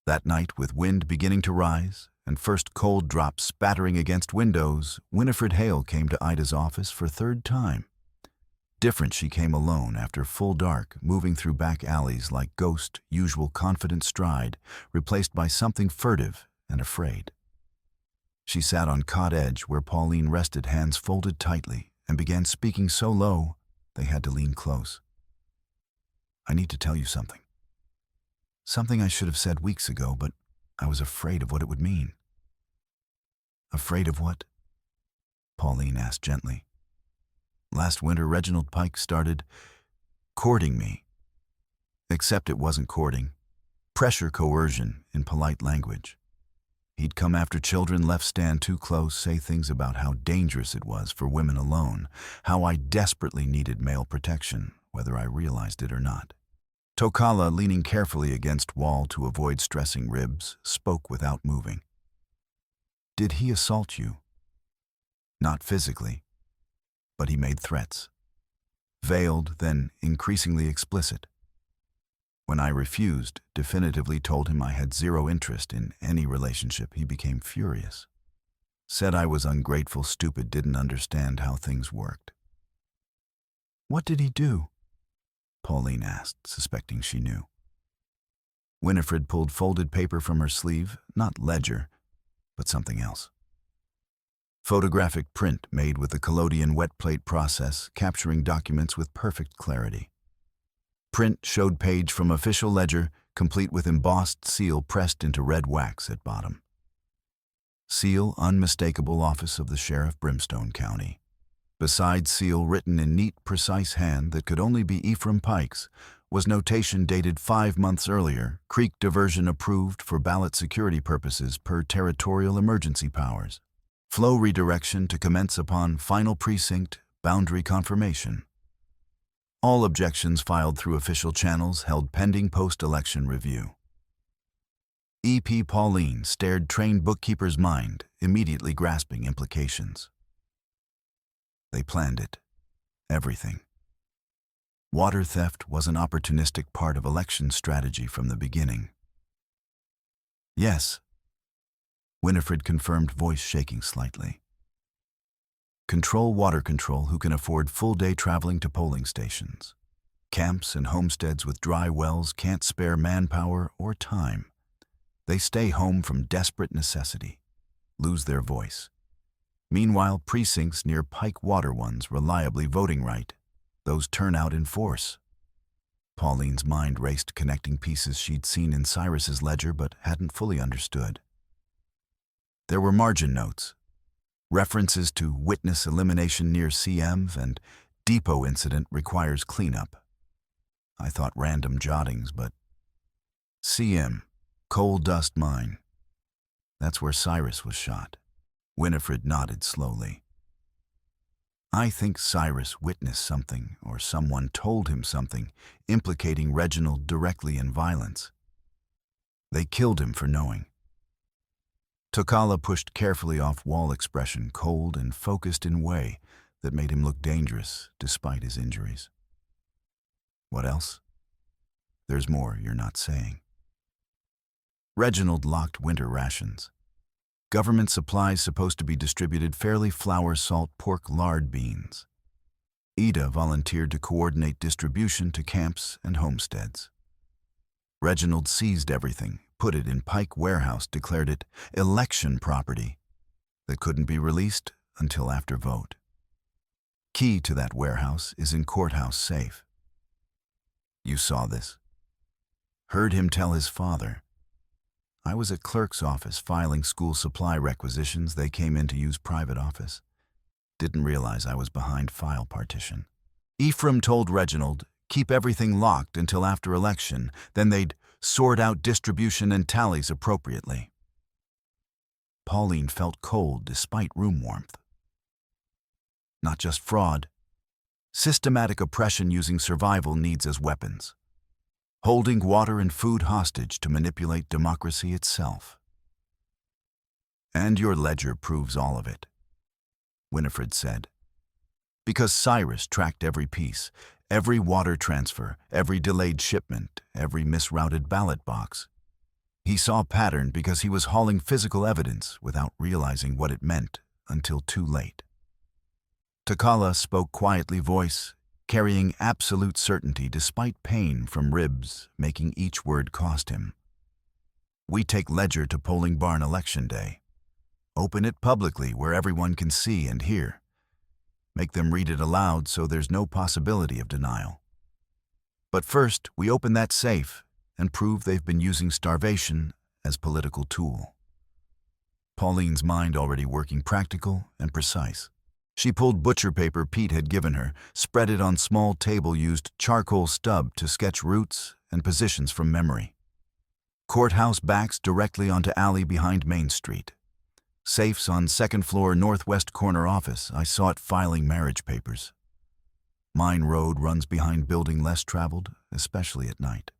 That night, with wind beginning to rise and first cold drops spattering against windows, Winifred Hale came to Ida's office for 3rd time. Different, she came alone after full dark, moving through back alleys like ghost, usual confident stride, replaced by something furtive and afraid. She sat on cot edge where Pauline rested, hands folded tightly, and began speaking so low they had to lean close. "I need to tell you something. Something I should have said weeks ago, but I was afraid of what it would mean." "Afraid of what?" Pauline asked gently. "Last winter, Reginald Pike started courting me. Except it wasn't courting. Pressure, coercion, in polite language. He'd come after children, left stand too close, say things about how dangerous it was for women alone, how I desperately needed male protection, whether I realized it or not." Takala, leaning carefully against wall to avoid stressing ribs, spoke without moving. "Did he assault you?" "Not physically, but he made threats. Veiled, then increasingly explicit. When I refused, definitively told him I had zero interest in any relationship, he became furious. Said I was ungrateful, stupid, didn't understand how things worked. What did he do? Pauline asked, suspecting she knew. Winifred pulled folded paper from her sleeve, not ledger, but something else. Photographic print made with the collodion wet plate process, capturing documents with perfect clarity. Print showed page from official ledger, complete with embossed seal pressed into red wax at bottom. Seal, unmistakable office of the Sheriff, Brimstone County. Beside seal, written in neat, precise hand that could only be Ephraim Pike's, was notation dated 5 months earlier, creek diversion approved for ballot security purposes per territorial emergency powers. Flow redirection to commence upon final precinct boundary confirmation. All objections filed through official channels held pending post-election review. E.P. Pauline stared trained bookkeeper's mind, immediately grasping implications. They planned it. Everything. Water theft was an opportunistic part of election strategy from the beginning. Yes. Winifred confirmed, voice shaking slightly. Control water control who can afford full-day traveling to polling stations. Camps and homesteads with dry wells can't spare manpower or time. They stay home from desperate necessity, lose their voice. Meanwhile, precincts near Pike Water ones reliably voting right. Those turn out in force. Pauline's mind raced, connecting pieces she'd seen in Cyrus's ledger but hadn't fully understood. There were margin notes, references to witness elimination near CMs and depot incident requires cleanup. I thought random jottings, but CM, coal dust mine. That's where Cyrus was shot. Winifred nodded slowly. I think Cyrus witnessed something, or someone told him something, implicating Reginald directly in violence. They killed him for knowing. Tokala pushed carefully off wall expression, cold and focused in way that made him look dangerous despite his injuries. What else? There's more you're not saying. Reginald locked winter rations. Government supplies supposed to be distributed fairly: flour, salt, pork, lard, beans. Ida volunteered to coordinate distribution to camps and homesteads. Reginald seized everything, put it in Pike warehouse, declared it election property that couldn't be released until after vote. Key to that warehouse is in courthouse safe. You saw this. Heard him tell his father. I was at clerk's office filing school supply requisitions. They came in to use private office. Didn't realize I was behind file partition. Ephraim told Reginald, keep everything locked until after election, then they'd sort out distribution and tallies appropriately. Pauline felt cold despite room warmth. Not just fraud. Systematic oppression using survival needs as weapons. Holding water and food hostage to manipulate democracy itself. And your ledger proves all of it, Winifred said. Because Cyrus tracked every piece, every water transfer, every delayed shipment, every misrouted ballot box. He saw a pattern because he was hauling physical evidence without realizing what it meant until too late. Tokala spoke quietly, voice carrying absolute certainty despite pain from ribs, making each word cost him. We take ledger to polling barn election day. Open it publicly where everyone can see and hear. Make them read it aloud so there's no possibility of denial. But first, we open that safe and prove they've been using starvation as political tool. Pauline's mind already working, practical and precise. She pulled butcher paper Pete had given her, spread it on small table, used charcoal stub to sketch routes and positions from memory. Courthouse backs directly onto alley behind Main Street. Safes on second floor northwest corner office. I saw it filing marriage papers. Mine road runs behind building less traveled, especially at night.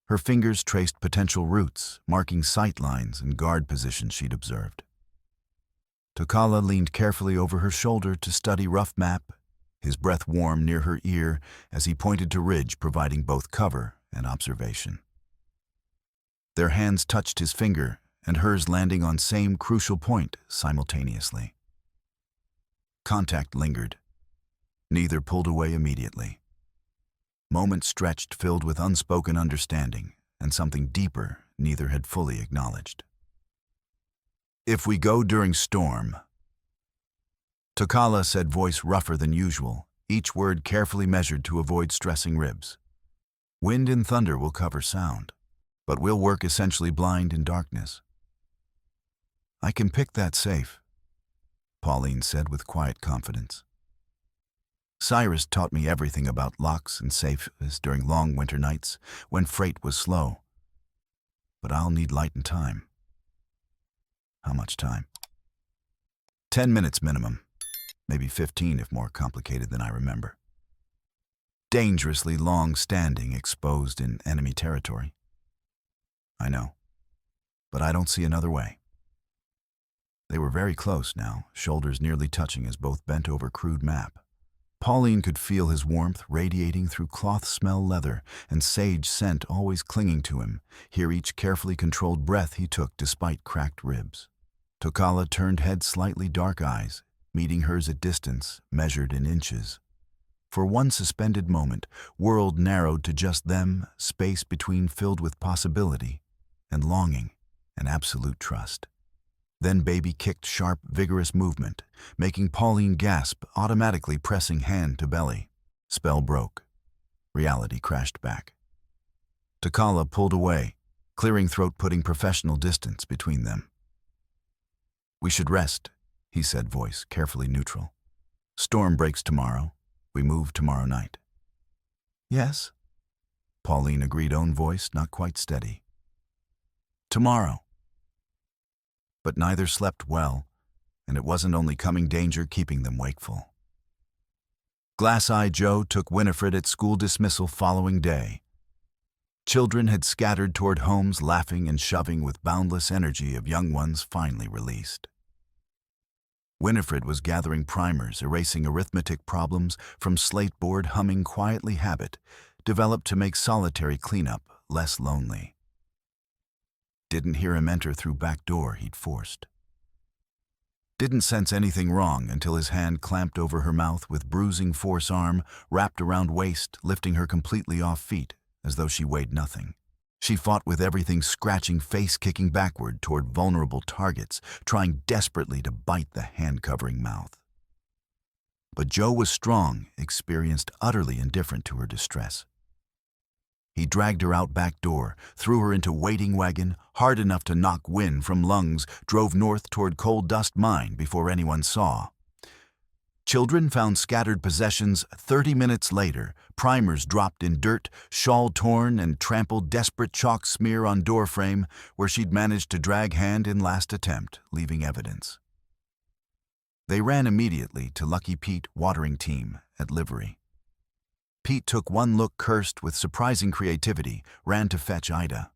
Her fingers traced potential routes, marking sight lines and guard positions she'd observed. Tokala leaned carefully over her shoulder to study rough map, his breath warm near her ear as he pointed to ridge providing both cover and observation. Their hands touched his finger, and hers landing on same crucial point simultaneously. Contact lingered. Neither pulled away immediately. Moments stretched, filled with unspoken understanding, and something deeper neither had fully acknowledged. "If we go during storm," Takala said, voice rougher than usual, each word carefully measured to avoid stressing ribs. "Wind and thunder will cover sound, but we'll work essentially blind in darkness." "I can pick that safe," Pauline said with quiet confidence. "Cyrus taught me everything about locks and safes during long winter nights when freight was slow. But I'll need light and time." "How much time?" 10 minutes minimum, maybe 15 if more complicated than I remember. Dangerously long-standing, exposed in enemy territory. "I know, but I don't see another way." They were very close now, shoulders nearly touching as both bent over crude map. Pauline could feel his warmth radiating through cloth-smell leather and sage scent always clinging to him, hear each carefully controlled breath he took despite cracked ribs. Takala turned head, slightly dark eyes, meeting hers at distance, measured in inches. For one suspended moment, world narrowed to just them, space between filled with possibility and longing and absolute trust. Then baby kicked sharp, vigorous movement, making Pauline gasp, automatically pressing hand to belly. Spell broke. Reality crashed back. Takala pulled away, clearing throat, putting professional distance between them. "We should rest," he said, voice carefully neutral. "Storm breaks tomorrow. We move tomorrow night." "Yes," Pauline agreed, own voice not quite steady. "Tomorrow." But neither slept well, and it wasn't only coming danger keeping them wakeful. Glass-Eye Joe took Winifred at school dismissal following day. Children had scattered toward homes, laughing and shoving with boundless energy of young ones finally released. Winifred was gathering primers, erasing arithmetic problems from slate-board, humming quietly habit, developed to make solitary cleanup less lonely. Didn't hear him enter through back door he'd forced. Didn't sense anything wrong until his hand clamped over her mouth with bruising force, arm wrapped around waist, lifting her completely off feet, as though she weighed nothing. She fought with everything, scratching, face kicking backward toward vulnerable targets, trying desperately to bite the hand-covering mouth. But Joe was strong, experienced, utterly indifferent to her distress. He dragged her out back door, threw her into waiting wagon, hard enough to knock wind from lungs, drove north toward coal dust mine before anyone saw. Children found scattered possessions 30 minutes later, primers dropped in dirt, shawl torn and trampled, desperate chalk smear on doorframe where she'd managed to drag hand in last attempt, leaving evidence. They ran immediately to Lucky Pete watering team at Livery. Pete took one look, cursed with surprising creativity, ran to fetch Ida.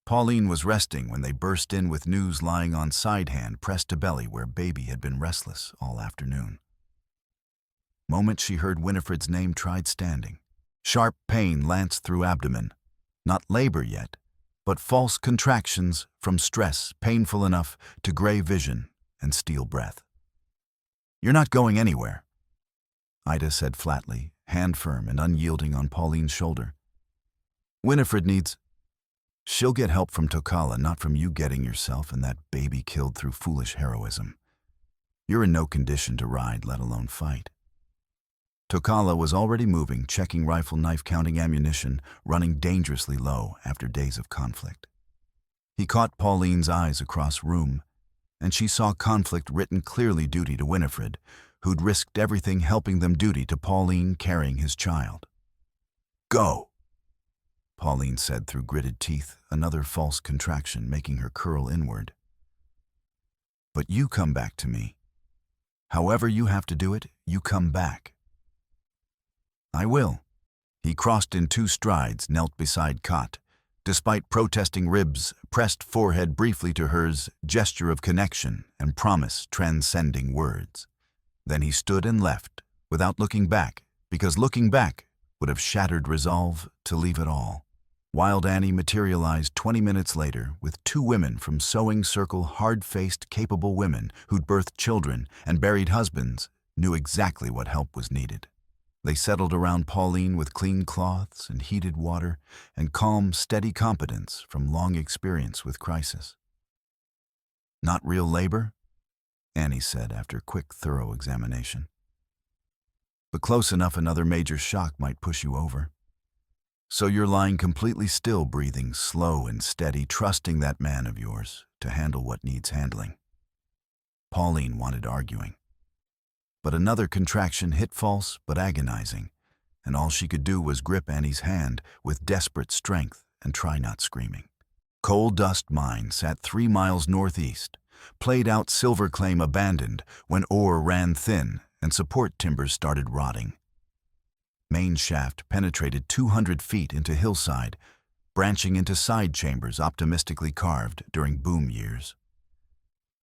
Pauline was resting when they burst in with news lying on side hand pressed to belly where baby had been restless all afternoon. Moment she heard Winifred's name, tried standing. Sharp pain lanced through abdomen. Not labor yet, but false contractions from stress, painful enough to gray vision and steel breath. "You're not going anywhere," Ida said flatly, hand firm and unyielding on Pauline's shoulder. "Winifred needs—" "She'll get help from Takala, not from you getting yourself and that baby killed through foolish heroism. You're in no condition to ride, let alone fight." Takala was already moving, checking rifle, knife, counting ammunition, running dangerously low after days of conflict. He caught Pauline's eyes across room, and she saw conflict written clearly, duty to Winifred, who'd risked everything helping them, duty to Pauline carrying his child. "Go," Pauline said through gritted teeth, another false contraction making her curl inward. "But you come back to me. However you have to do it, you come back." "I will." He crossed in 2 strides, knelt beside cot. Despite protesting ribs, pressed forehead briefly to hers, gesture of connection and promise transcending words. Then he stood and left, without looking back, because looking back would have shattered resolve to leave it all. Wild Annie materialized 20 minutes later with two women from Sewing Circle, hard-faced, capable women who'd birthed children and buried husbands, knew exactly what help was needed. They settled around Pauline with clean cloths and heated water and calm, steady competence from long experience with crisis. "Not real labor?" Annie said after quick, thorough examination. "But close enough another major shock might push you over. So you're lying completely still, breathing slow and steady, trusting that man of yours to handle what needs handling." Pauline wanted arguing. But another contraction hit false but agonizing, and all she could do was grip Annie's hand with desperate strength and try not screaming. Coal Dust Mine sat 3 miles northeast, played out Silver Claim abandoned when ore ran thin and support timbers started rotting. Main shaft penetrated 200 feet into hillside, branching into side chambers optimistically carved during boom years.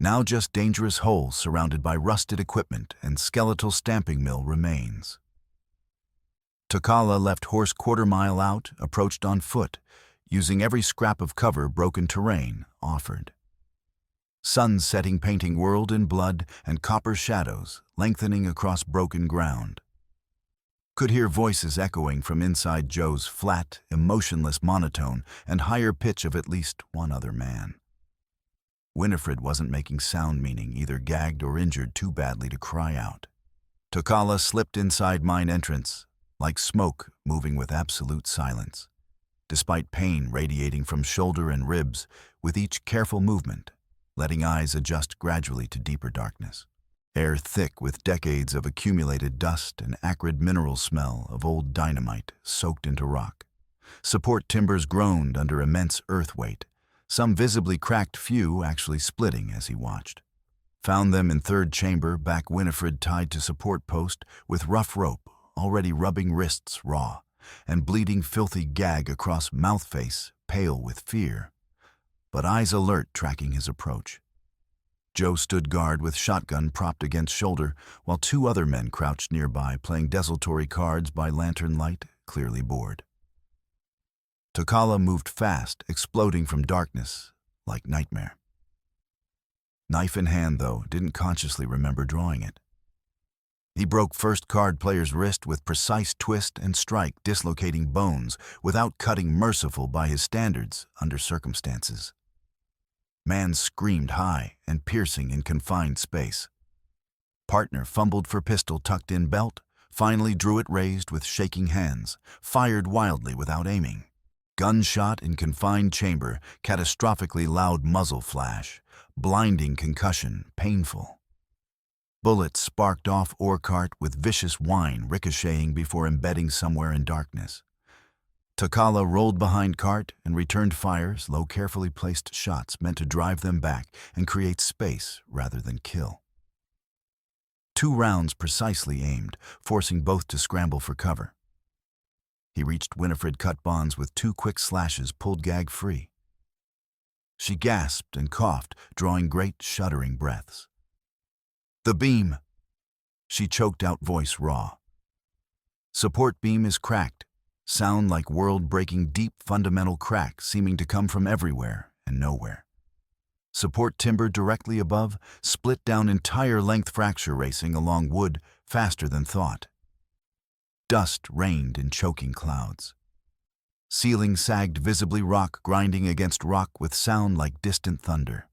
Now just dangerous holes surrounded by rusted equipment and skeletal stamping mill remains. Takala left horse quarter-mile out, approached on foot, using every scrap of cover broken terrain offered. Sun-setting painting whirled in blood and copper shadows lengthening across broken ground. Could hear voices echoing from inside Joe's flat, emotionless monotone and higher pitch of at least one other man. Winifred wasn't making sound, meaning either gagged or injured too badly to cry out. Takala slipped inside mine entrance, like smoke moving with absolute silence, despite pain radiating from shoulder and ribs with each careful movement, letting eyes adjust gradually to deeper darkness. Air thick with decades of accumulated dust and acrid mineral smell of old dynamite soaked into rock. Support timbers groaned under immense earth weight, some visibly cracked, few actually splitting as he watched. Found them in third chamber, back Winifred tied to support post with rough rope, already rubbing wrists raw, and bleeding filthy gag across mouth face, pale with fear, but eyes alert tracking his approach. Joe stood guard with shotgun propped against shoulder, while two other men crouched nearby playing desultory cards by lantern light, clearly bored. Takala moved fast, exploding from darkness like nightmare. Knife in hand, though, didn't consciously remember drawing it. He broke first card player's wrist with precise twist and strike, dislocating bones without cutting, merciful by his standards under circumstances. Man screamed high and piercing in confined space. Partner fumbled for pistol tucked in belt, finally drew it raised with shaking hands, fired wildly without aiming. Gunshot in confined chamber, catastrophically loud muzzle flash, blinding concussion, painful. Bullets sparked off ore cart with vicious whine ricocheting before embedding somewhere in darkness. Takala rolled behind cart and returned fires, low carefully placed shots meant to drive them back and create space rather than kill. 2 rounds precisely aimed, forcing both to scramble for cover. He reached Winifred cut bonds with 2 quick slashes pulled gag free. She gasped and coughed, drawing great shuddering breaths. "The beam!" She choked out, voice raw. "Support beam is cracked. Sound like world-breaking deep fundamental crack seeming to come from everywhere and nowhere. Support timber directly above, split down entire length, fracture racing along wood faster than thought. Dust rained in choking clouds. Ceiling sagged visibly, rock grinding against rock with sound like distant thunder.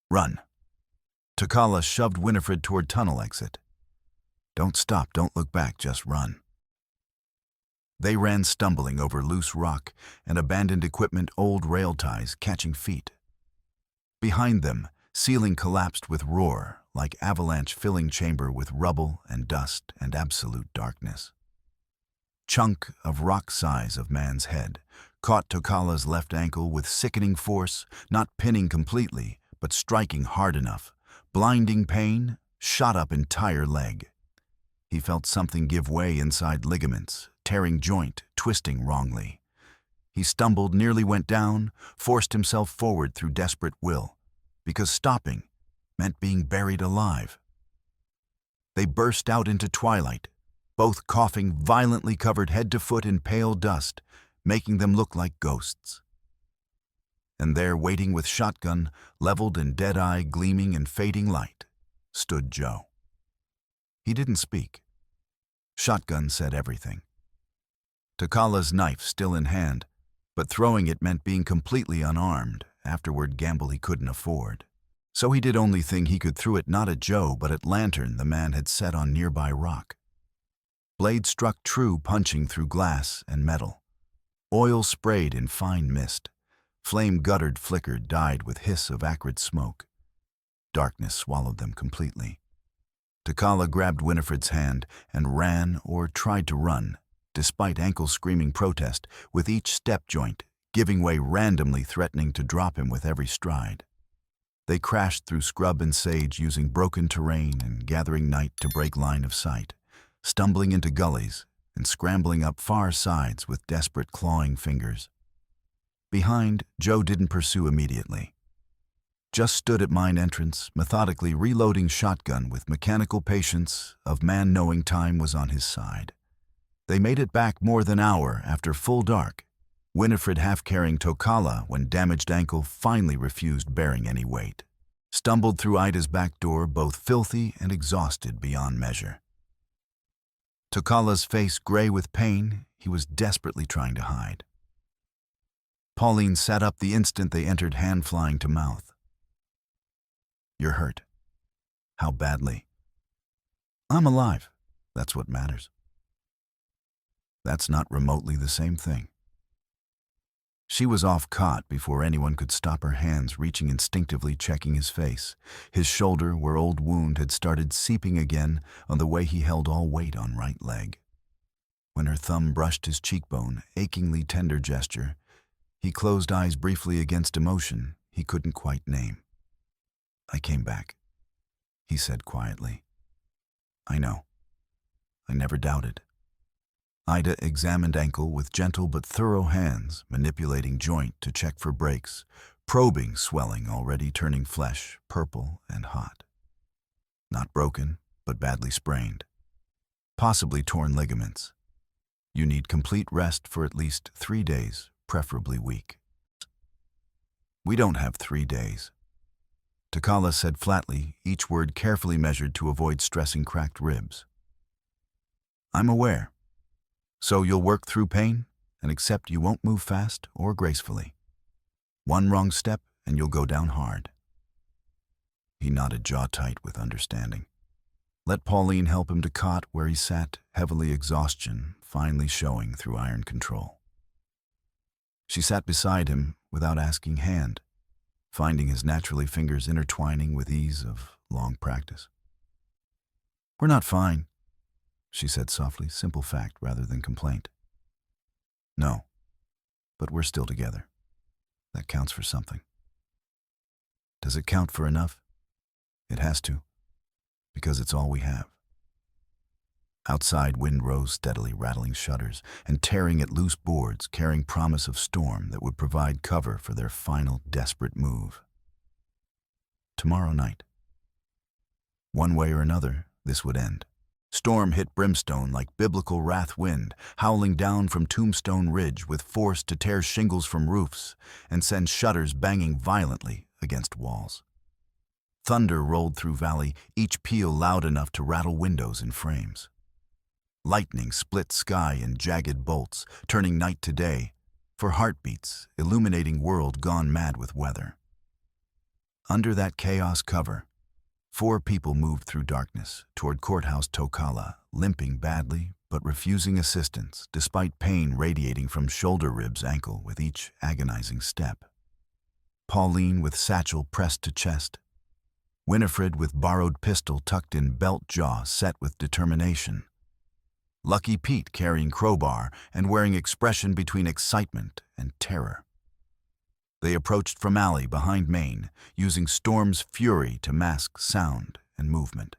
"Run." Takala shoved Winifred toward tunnel exit. "Don't stop, don't look back, just run." They ran stumbling over loose rock and abandoned equipment, old rail ties catching feet. Behind them, ceiling collapsed with roar, like avalanche filling chamber with rubble and dust and absolute darkness. Chunk of rock size of man's head caught Takala's left ankle with sickening force, not pinning completely, but striking hard enough. Blinding pain shot up entire leg. He felt something give way inside ligaments, tearing joint, twisting wrongly. He stumbled, nearly went down, forced himself forward through desperate will, because stopping meant being buried alive. They burst out into twilight, both coughing, violently covered head to foot in pale dust, making them look like ghosts. And there, waiting with shotgun leveled and dead eye gleaming in fading light, stood Joe. He didn't speak. Shotgun said everything. Takala's knife still in hand, but throwing it meant being completely unarmed, afterward gamble he couldn't afford. So he did only thing he could, threw it not at Joe but at lantern the man had set on nearby rock. Blade struck true, punching through glass and metal. Oil sprayed in fine mist. Flame guttered, flickered, died with hiss of acrid smoke. Darkness swallowed them completely. Takala grabbed Winifred's hand and ran, or tried to run, despite ankles screaming protest, with each step joint giving way randomly, threatening to drop him with every stride. They crashed through scrub and sage, using broken terrain and gathering night to break line of sight, stumbling into gullies and scrambling up far sides with desperate clawing fingers. Behind, Joe didn't pursue immediately. Just stood at mine entrance, methodically reloading shotgun with mechanical patience of man knowing time was on his side. They made it back more than an hour after full dark, Winifred half-carrying Takala when damaged ankle finally refused bearing any weight. Stumbled through Ida's back door, both filthy and exhausted beyond measure. Takala's face gray with pain, he was desperately trying to hide. Pauline sat up the instant they entered, hand flying to mouth. "You're hurt. How badly?" "I'm alive. That's what matters." That's not remotely the same thing. She was off caught before anyone could stop her hands, reaching instinctively, checking his face, his shoulder where old wound had started seeping again on the way he held all weight on right leg. When her thumb brushed his cheekbone, achingly tender gesture, he closed eyes briefly against emotion he couldn't quite name. "I came back," he said quietly. "I know. I never doubted." Ida examined ankle with gentle but thorough hands, manipulating joint to check for breaks, probing swelling already turning flesh, purple and hot. Not broken, but badly sprained. Possibly torn ligaments. You need complete rest for at least 3 days, preferably week. "We don't have 3 days," Takala said flatly, each word carefully measured to avoid stressing cracked ribs. "I'm aware. So you'll work through pain and accept you won't move fast or gracefully. One wrong step and you'll go down hard." He nodded, jaw tight with understanding. Let Pauline help him to cot where he sat, heavily, exhaustion finally showing through iron control. She sat beside him without asking hand, finding his naturally fingers intertwining with ease of long practice. "We're not fine," she said softly, simple fact rather than complaint. "No, but we're still together. That counts for something." "Does it count for enough?" "It has to, because it's all we have." Outside, wind rose steadily, rattling shutters and tearing at loose boards, carrying promise of storm that would provide cover for their final desperate move. Tomorrow night. One way or another, this would end. Storm hit Brimstone like biblical wrath wind, howling down from Tombstone Ridge with force to tear shingles from roofs and send shutters banging violently against walls. Thunder rolled through valley, each peal loud enough to rattle windows and frames. Lightning split sky in jagged bolts, turning night to day, for heartbeats, illuminating world gone mad with weather. Under that chaos cover, 4 people moved through darkness toward Courthouse Takala, limping badly but refusing assistance despite pain radiating from shoulder ribs, ankle with each agonizing step. Pauline with satchel pressed to chest. Winifred with borrowed pistol tucked in belt jaw, set with determination. Lucky Pete carrying crowbar and wearing expression between excitement and terror. They approached from alley behind main, using Storm's fury to mask sound and movement.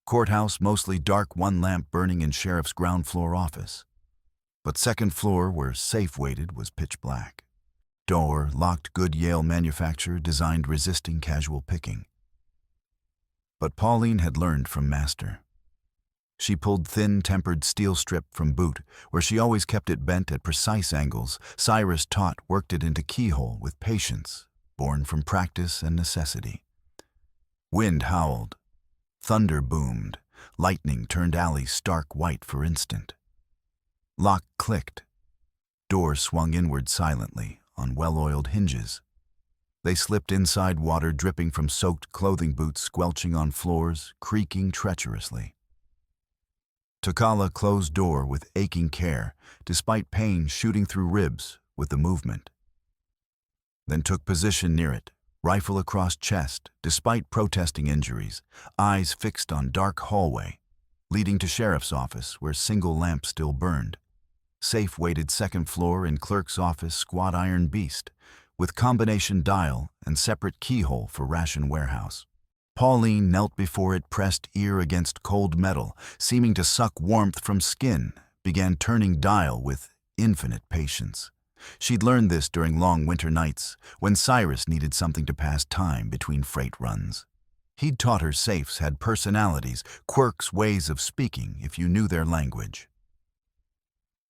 Courthouse mostly dark, one lamp burning in sheriff's ground floor office. But second floor, where safe waited, was pitch black. Door locked, good Yale manufacturer, designed resisting casual picking. But Pauline had learned from master. She pulled thin, tempered steel strip from boot, where she always kept it bent at precise angles. Cyrus taught worked it into keyhole with patience, born from practice and necessity. Wind howled. Thunder boomed. Lightning turned alleys stark white for instant. Lock clicked. Door swung inward silently on well-oiled hinges. They slipped inside, water dripping from soaked clothing boots squelching on floors, creaking treacherously. Takala closed door with aching care, despite pain shooting through ribs with the movement. Then took position near it, rifle across chest, despite protesting injuries, eyes fixed on dark hallway, leading to sheriff's office where single lamp still burned. Safe waited second floor in clerk's office, squat iron beast, with combination dial and separate keyhole for ration warehouse. Pauline knelt before it, pressed ear against cold metal, seeming to suck warmth from skin, began turning dial with infinite patience. She'd learned this during long winter nights, when Cyrus needed something to pass time between freight runs. He'd taught her safes had personalities, quirks, ways of speaking if you knew their language.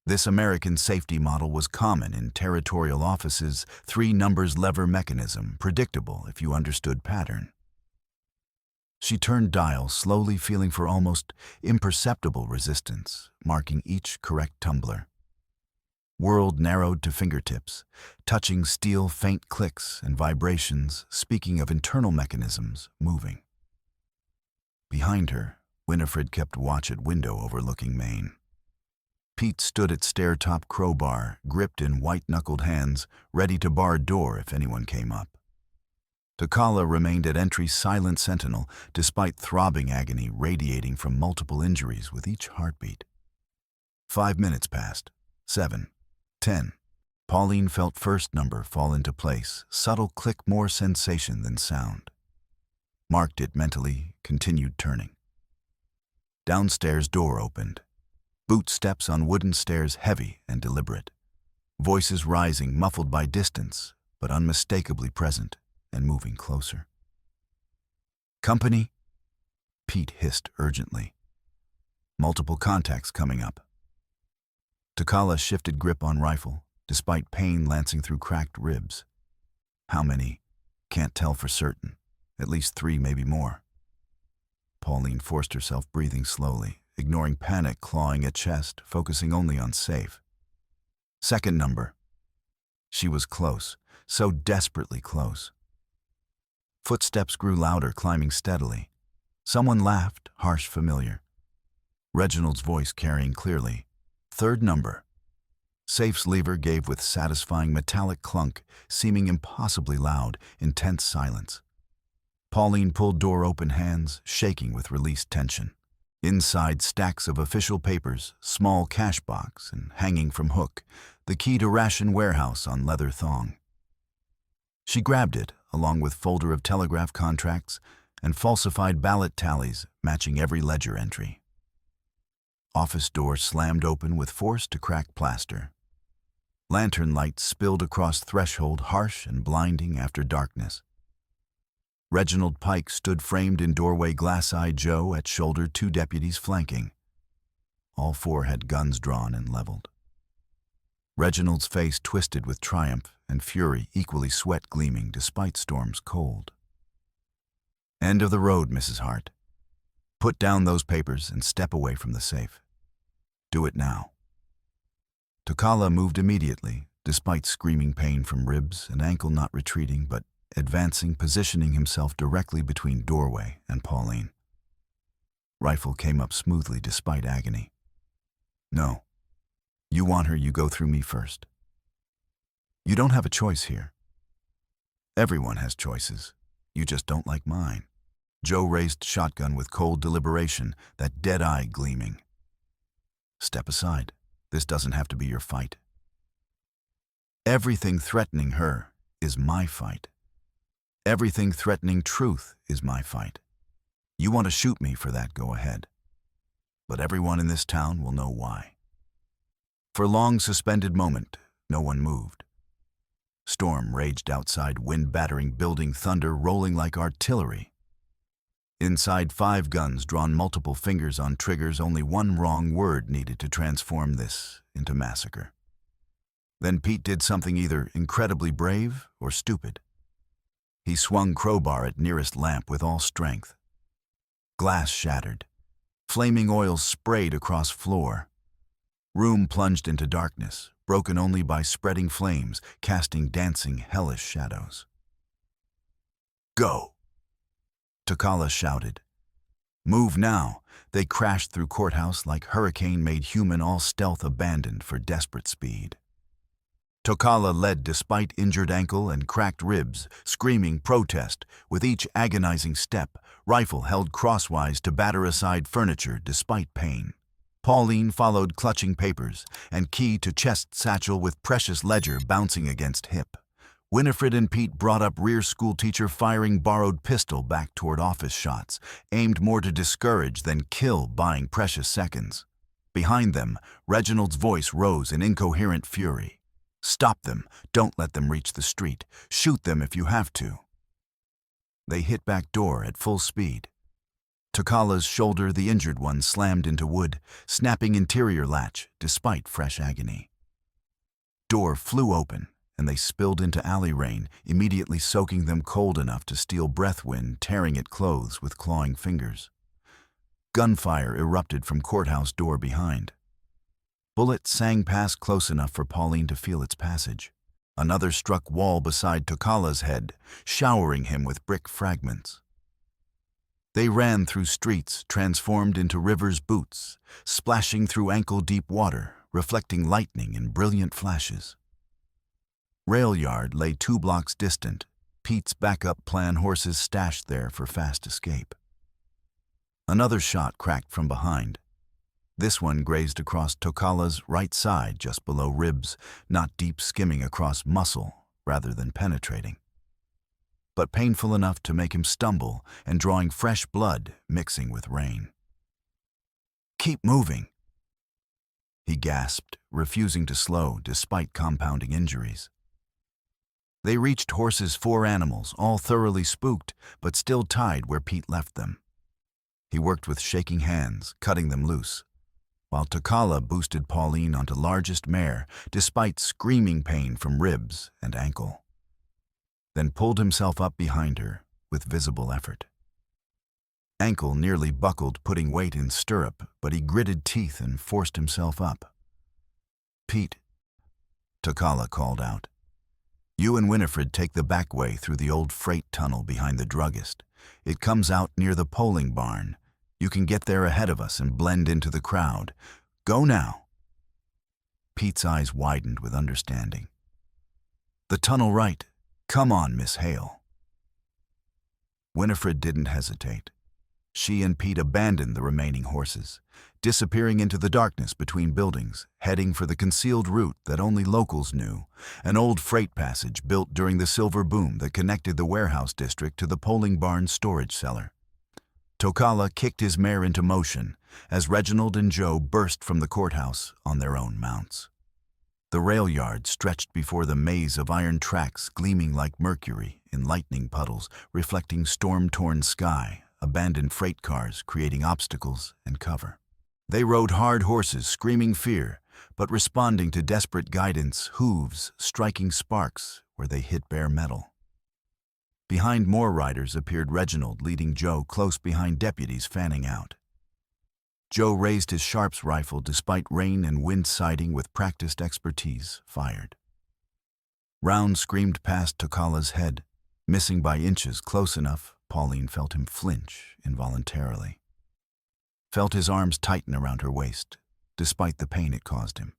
This American safety model was common in territorial offices, 3 numbers lever mechanism, predictable if you understood pattern. She turned dial, slowly feeling for almost imperceptible resistance, marking each correct tumbler. World narrowed to fingertips, touching steel faint clicks and vibrations, speaking of internal mechanisms moving. Behind her, Winifred kept watch at window overlooking Maine. Pete stood at stair-top crowbar, gripped in white-knuckled hands, ready to bar door if anyone came up. Takala remained at entry, silent sentinel, despite throbbing agony radiating from multiple injuries with each heartbeat. 5 minutes passed. 7. 10. Pauline felt first number fall into place, subtle click, more sensation than sound. Marked it mentally, continued turning. Downstairs door opened. Boot steps on wooden stairs, heavy and deliberate. Voices rising, muffled by distance, but unmistakably present and moving closer. "Company?" Pete hissed urgently. Multiple contacts coming up. Takala shifted grip on rifle, despite pain lancing through cracked ribs. How many? Can't tell for certain. At least 3, maybe more. Pauline forced herself, breathing slowly, ignoring panic clawing at chest, focusing only on safe. Second number. She was close, so desperately close. Footsteps grew louder, climbing steadily. Someone laughed, harsh, familiar. Reginald's voice carrying clearly. Third number. Safe's lever gave with satisfying metallic clunk, seeming impossibly loud, intense silence. Pauline pulled door open, hands shaking with released tension. Inside, stacks of official papers, small cash box, and hanging from hook, the key to ration warehouse on leather thong. She grabbed it, along with folder of telegraph contracts and falsified ballot tallies matching every ledger entry. Office door slammed open with force to crack plaster. Lantern light spilled across threshold, harsh and blinding after darkness. Reginald Pike stood framed in doorway, glass-eyed Joe at shoulder, 2 deputies flanking. All 4 had guns drawn and leveled. Reginald's face twisted with triumph and fury, equally sweat gleaming despite Storm's cold. "End of the road, Mrs. Hart. Put down those papers and step away from the safe. Do it now." Takala moved immediately, despite screaming pain from ribs and ankle not retreating, but advancing, positioning himself directly between doorway and Pauline. Rifle came up smoothly despite agony. "No. You want her, you go through me first. You don't have a choice here. Everyone has choices. You just don't like mine." Joe raised shotgun with cold deliberation, that dead eye gleaming. "Step aside. This doesn't have to be your fight. Everything threatening her is my fight. Everything threatening truth is my fight. You want to shoot me for that, go ahead. But everyone in this town will know why." For a long suspended moment, no one moved. Storm raged outside, wind battering building, thunder rolling like artillery. Inside 5 guns drawn multiple fingers on triggers, only one wrong word needed to transform this into massacre. Then Pete did something either incredibly brave or stupid. He swung crowbar at nearest lamp with all strength. Glass shattered. Flaming oils sprayed across floor. Room plunged into darkness, broken only by spreading flames, casting dancing, hellish shadows. "Go!" Takala shouted. "Move now!" They crashed through courthouse like hurricane-made human, all stealth abandoned for desperate speed. Takala led despite injured ankle and cracked ribs, screaming protest with each agonizing step, rifle held crosswise to batter aside furniture despite pain. Pauline followed, clutching papers, and key to chest satchel with precious ledger bouncing against hip. Winifred and Pete brought up rear schoolteacher, firing borrowed pistol back toward office shots, aimed more to discourage than kill, buying precious seconds. Behind them, Reginald's voice rose in incoherent fury. "Stop them! Don't let them reach the street! Shoot them if you have to!" They hit back door at full speed. Takala's shoulder, the injured one, slammed into wood, snapping interior latch despite fresh agony. Door flew open, and they spilled into alley rain, immediately soaking them cold enough to steal breath wind, tearing at clothes with clawing fingers. Gunfire erupted from courthouse door behind. Bullet sang past close enough for Pauline to feel its passage. Another struck wall beside Takala's head, showering him with brick fragments. They ran through streets transformed into rivers' boots, splashing through ankle-deep water, reflecting lightning in brilliant flashes. Rail yard lay 2 blocks distant, Pete's backup plan horses stashed there for fast escape. Another shot cracked from behind. This one grazed across Takala's right side, just below ribs, not deep, skimming across muscle rather than penetrating, but painful enough to make him stumble and drawing fresh blood mixing with rain. "Keep moving," he gasped, refusing to slow despite compounding injuries. They reached horses, 4 animals, all thoroughly spooked, but still tied where Pete left them. He worked with shaking hands, cutting them loose, while Takala boosted Pauline onto largest mare, despite screaming pain from ribs and ankle, then pulled himself up behind her with visible effort. Ankle nearly buckled, putting weight in stirrup, but he gritted teeth and forced himself up. "Pete," Takala called out. "You and Winifred take the back way through the old freight tunnel behind the druggist. It comes out near the polling barn. You can get there ahead of us and blend into the crowd. Go now." Pete's eyes widened with understanding. "The tunnel right. Come on, Miss Hale." Winifred didn't hesitate. She and Pete abandoned the remaining horses, disappearing into the darkness between buildings, heading for the concealed route that only locals knew, an old freight passage built during the silver boom that connected the warehouse district to the polling barn storage cellar. Takala kicked his mare into motion as Reginald and Joe burst from the courthouse on their own mounts. The rail yard stretched before the maze of iron tracks, gleaming like mercury in lightning puddles, reflecting storm-torn sky, abandoned freight cars creating obstacles and cover. They rode hard horses, screaming fear, but responding to desperate guidance, hooves striking sparks where they hit bare metal. Behind more riders appeared Reginald, leading Joe close behind deputies fanning out. Joe raised his Sharp's rifle despite rain and wind, sighting with practiced expertise, fired. Rounds screamed past Takala's head, missing by inches. Close enough, Pauline felt him flinch involuntarily. Felt his arms tighten around her waist, despite the pain it caused him.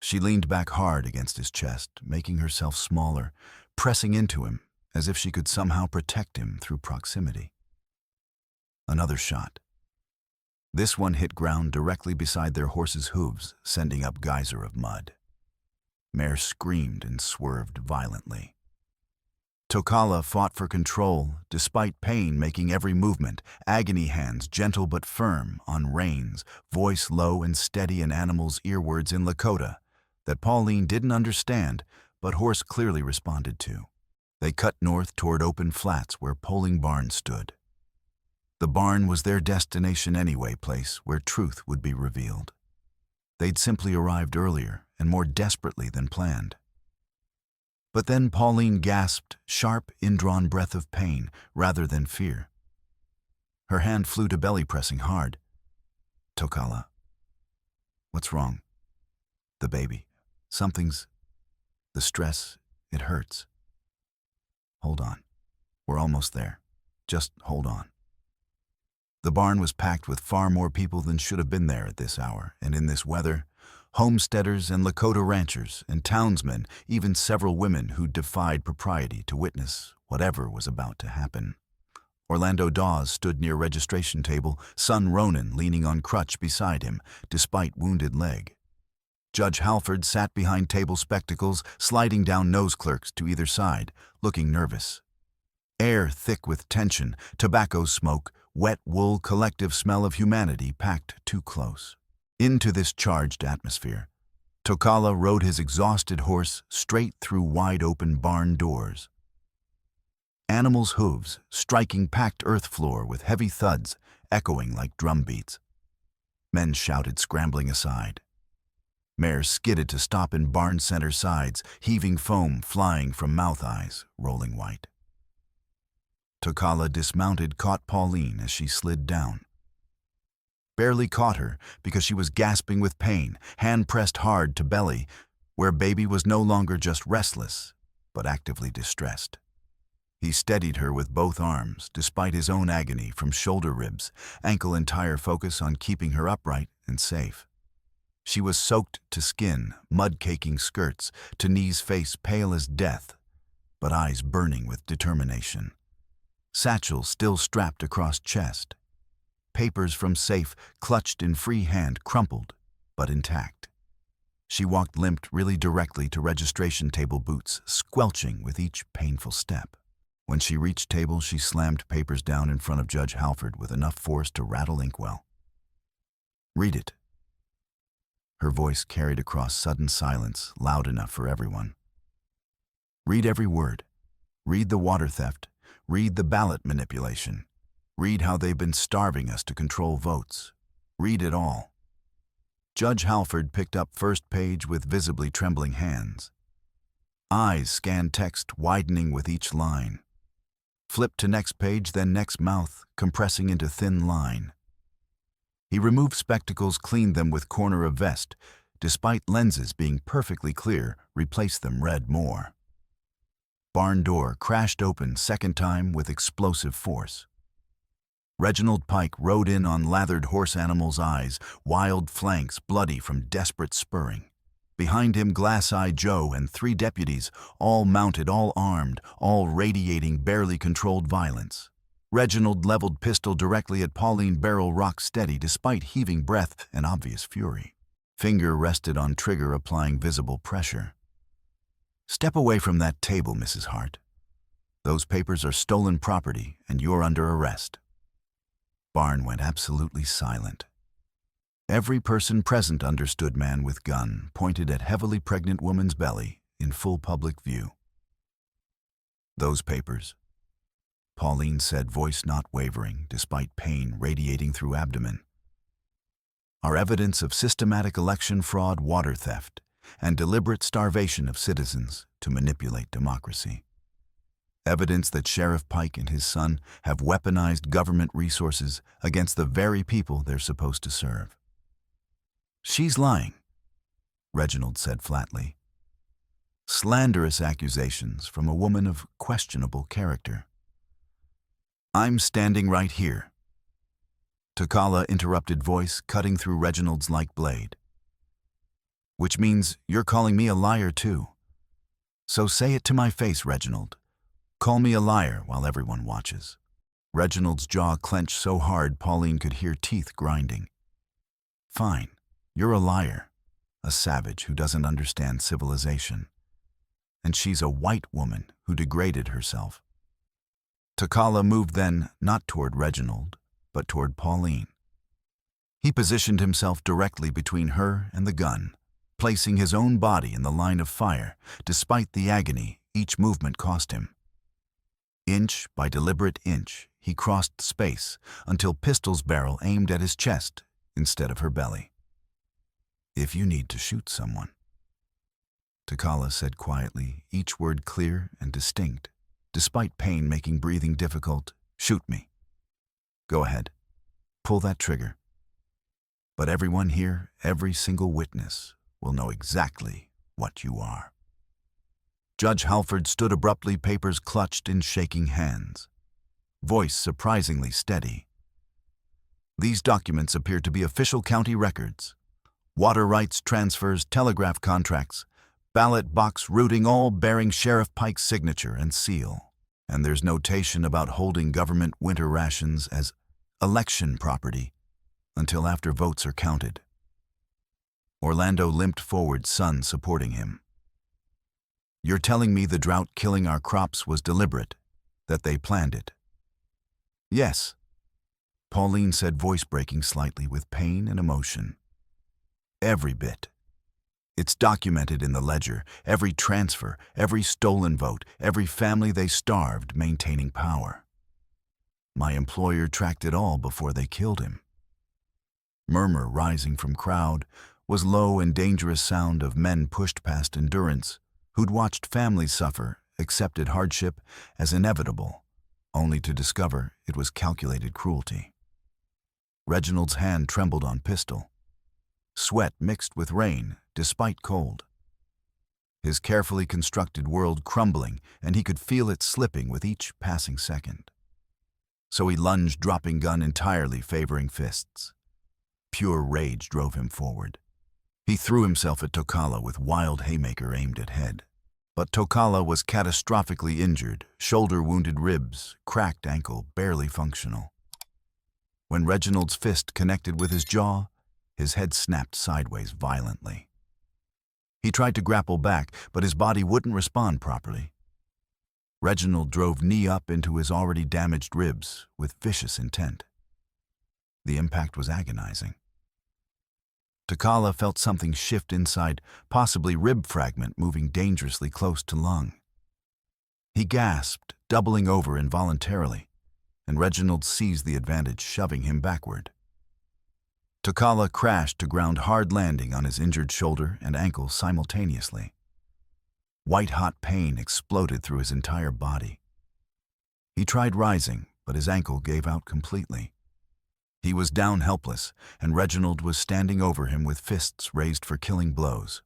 She leaned back hard against his chest, making herself smaller, pressing into him as if she could somehow protect him through proximity. Another shot. This one hit ground directly beside their horse's hooves, sending up geyser of mud. Mare screamed and swerved violently. Takala fought for control, despite pain making every movement, agony hands gentle but firm on reins, voice low and steady in animal's earwords in Lakota that Pauline didn't understand, but horse clearly responded to. They cut north toward open flats where polling barns stood. The barn was their destination anyway, place where truth would be revealed. They'd simply arrived earlier and more desperately than planned. But then Pauline gasped, sharp, indrawn breath of pain rather than fear. Her hand flew to belly, pressing hard. Tokala. What's wrong? The baby. Something's... The stress, it hurts. Hold on. We're almost there. Just hold on. The barn was packed with far more people than should have been there at this hour, and in this weather, homesteaders and Lakota ranchers and townsmen, even several women who defied propriety to witness whatever was about to happen. Orlando Dawes stood near registration table, son Ronan leaning on crutch beside him, despite wounded leg. Judge Halford sat behind table spectacles, sliding down nose clerks to either side, looking nervous. Air thick with tension, tobacco smoke, wet wool, collective smell of humanity packed too close. Into this charged atmosphere, Tokala rode his exhausted horse straight through wide-open barn doors. Animals' hooves striking packed earth floor with heavy thuds, echoing like drum beats. Men shouted, scrambling aside. Mares skidded to stop in barn center sides, heaving foam flying from mouth eyes, rolling white. Tokala dismounted, caught Pauline as she slid down. Barely caught her because she was gasping with pain, hand pressed hard to belly, where baby was no longer just restless, but actively distressed. He steadied her with both arms, despite his own agony from shoulder ribs, ankle entire focus on keeping her upright and safe. She was soaked to skin, mud-caking skirts, to knees, face pale as death, but eyes burning with determination. Satchel still strapped across chest. Papers from safe, clutched in free hand, crumpled, but intact. She walked limped really directly to registration table, boots squelching with each painful step. When she reached table, she slammed papers down in front of Judge Halford with enough force to rattle inkwell. Read it. Her voice carried across sudden silence, loud enough for everyone. Read every word. Read the water theft. Read the ballot manipulation. Read how they've been starving us to control votes. Read it all. Judge Halford picked up first page with visibly trembling hands. Eyes scanned text, widening with each line. Flipped to next page, then next, mouth compressing into thin line. He removed spectacles, cleaned them with corner of vest. Despite lenses being perfectly clear, replaced them, read more. Barn door crashed open second time with explosive force. Reginald Pike rode in on lathered horse animal's eyes, wild flanks bloody from desperate spurring. Behind him, glass-eyed Joe and 3 deputies, all mounted, all armed, all radiating barely controlled violence. Reginald leveled pistol directly at Pauline, barrel rock steady despite heaving breath and obvious fury. Finger rested on trigger, applying visible pressure. Step away from that table, Mrs. Hart. Those papers are stolen property and you're under arrest. Barn went absolutely silent. Every person present understood man with gun pointed at heavily pregnant woman's belly in full public view. Those papers, Pauline said, voice not wavering despite pain radiating through abdomen, are evidence of systematic election fraud, water theft, and deliberate starvation of citizens to manipulate democracy. Evidence that Sheriff Pike and his son have weaponized government resources against the very people they're supposed to serve. She's lying, Reginald said flatly. Slanderous accusations from a woman of questionable character. I'm standing right here. Tokala interrupted, voice cutting through Reginald's like blade. Which means you're calling me a liar too. So say it to my face, Reginald. Call me a liar while everyone watches. Reginald's jaw clenched so hard Pauline could hear teeth grinding. Fine, you're a liar, a savage who doesn't understand civilization. And she's a white woman who degraded herself. Tokala moved then, not toward Reginald, but toward Pauline. He positioned himself directly between her and the gun, placing his own body in the line of fire, despite the agony each movement cost him. Inch by deliberate inch, he crossed space until Pistol's barrel aimed at his chest instead of her belly. "If you need to shoot someone," Takala said quietly, each word clear and distinct, despite pain making breathing difficult, "shoot me. Go ahead. Pull that trigger. But everyone here, every single witness, will know exactly what you are." Judge Halford stood abruptly, papers clutched in shaking hands. Voice surprisingly steady. "These documents appear to be official county records. Water rights transfers, telegraph contracts, ballot box routing, all bearing Sheriff Pike's signature and seal. And there's notation about holding government winter rations as election property until after votes are counted." Orlando limped forward, son supporting him. "You're telling me the drought killing our crops was deliberate, that they planned it?" "Yes," Pauline said, voice breaking slightly with pain and emotion. "Every bit. It's documented in the ledger, every transfer, every stolen vote, every family they starved maintaining power. My employer tracked it all before they killed him." Murmur rising from crowd was low and dangerous sound of men pushed past endurance, who'd watched families suffer, accepted hardship as inevitable, only to discover it was calculated cruelty. Reginald's hand trembled on pistol. Sweat mixed with rain, despite cold. His carefully constructed world crumbling, and he could feel it slipping with each passing second. So he lunged, dropping gun entirely, favoring fists. Pure rage drove him forward. He threw himself at Takala with wild haymaker aimed at head. But Takala was catastrophically injured, shoulder-wounded ribs, cracked ankle, barely functional. When Reginald's fist connected with his jaw, his head snapped sideways violently. He tried to grapple back, but his body wouldn't respond properly. Reginald drove knee up into his already damaged ribs with vicious intent. The impact was agonizing. Takala felt something shift inside, possibly rib fragment moving dangerously close to lung. He gasped, doubling over involuntarily, and Reginald seized the advantage, shoving him backward. Takala crashed to ground, hard landing on his injured shoulder and ankle simultaneously. White-hot pain exploded through his entire body. He tried rising, but his ankle gave out completely. He was down helpless, and Reginald was standing over him with fists raised for killing blows.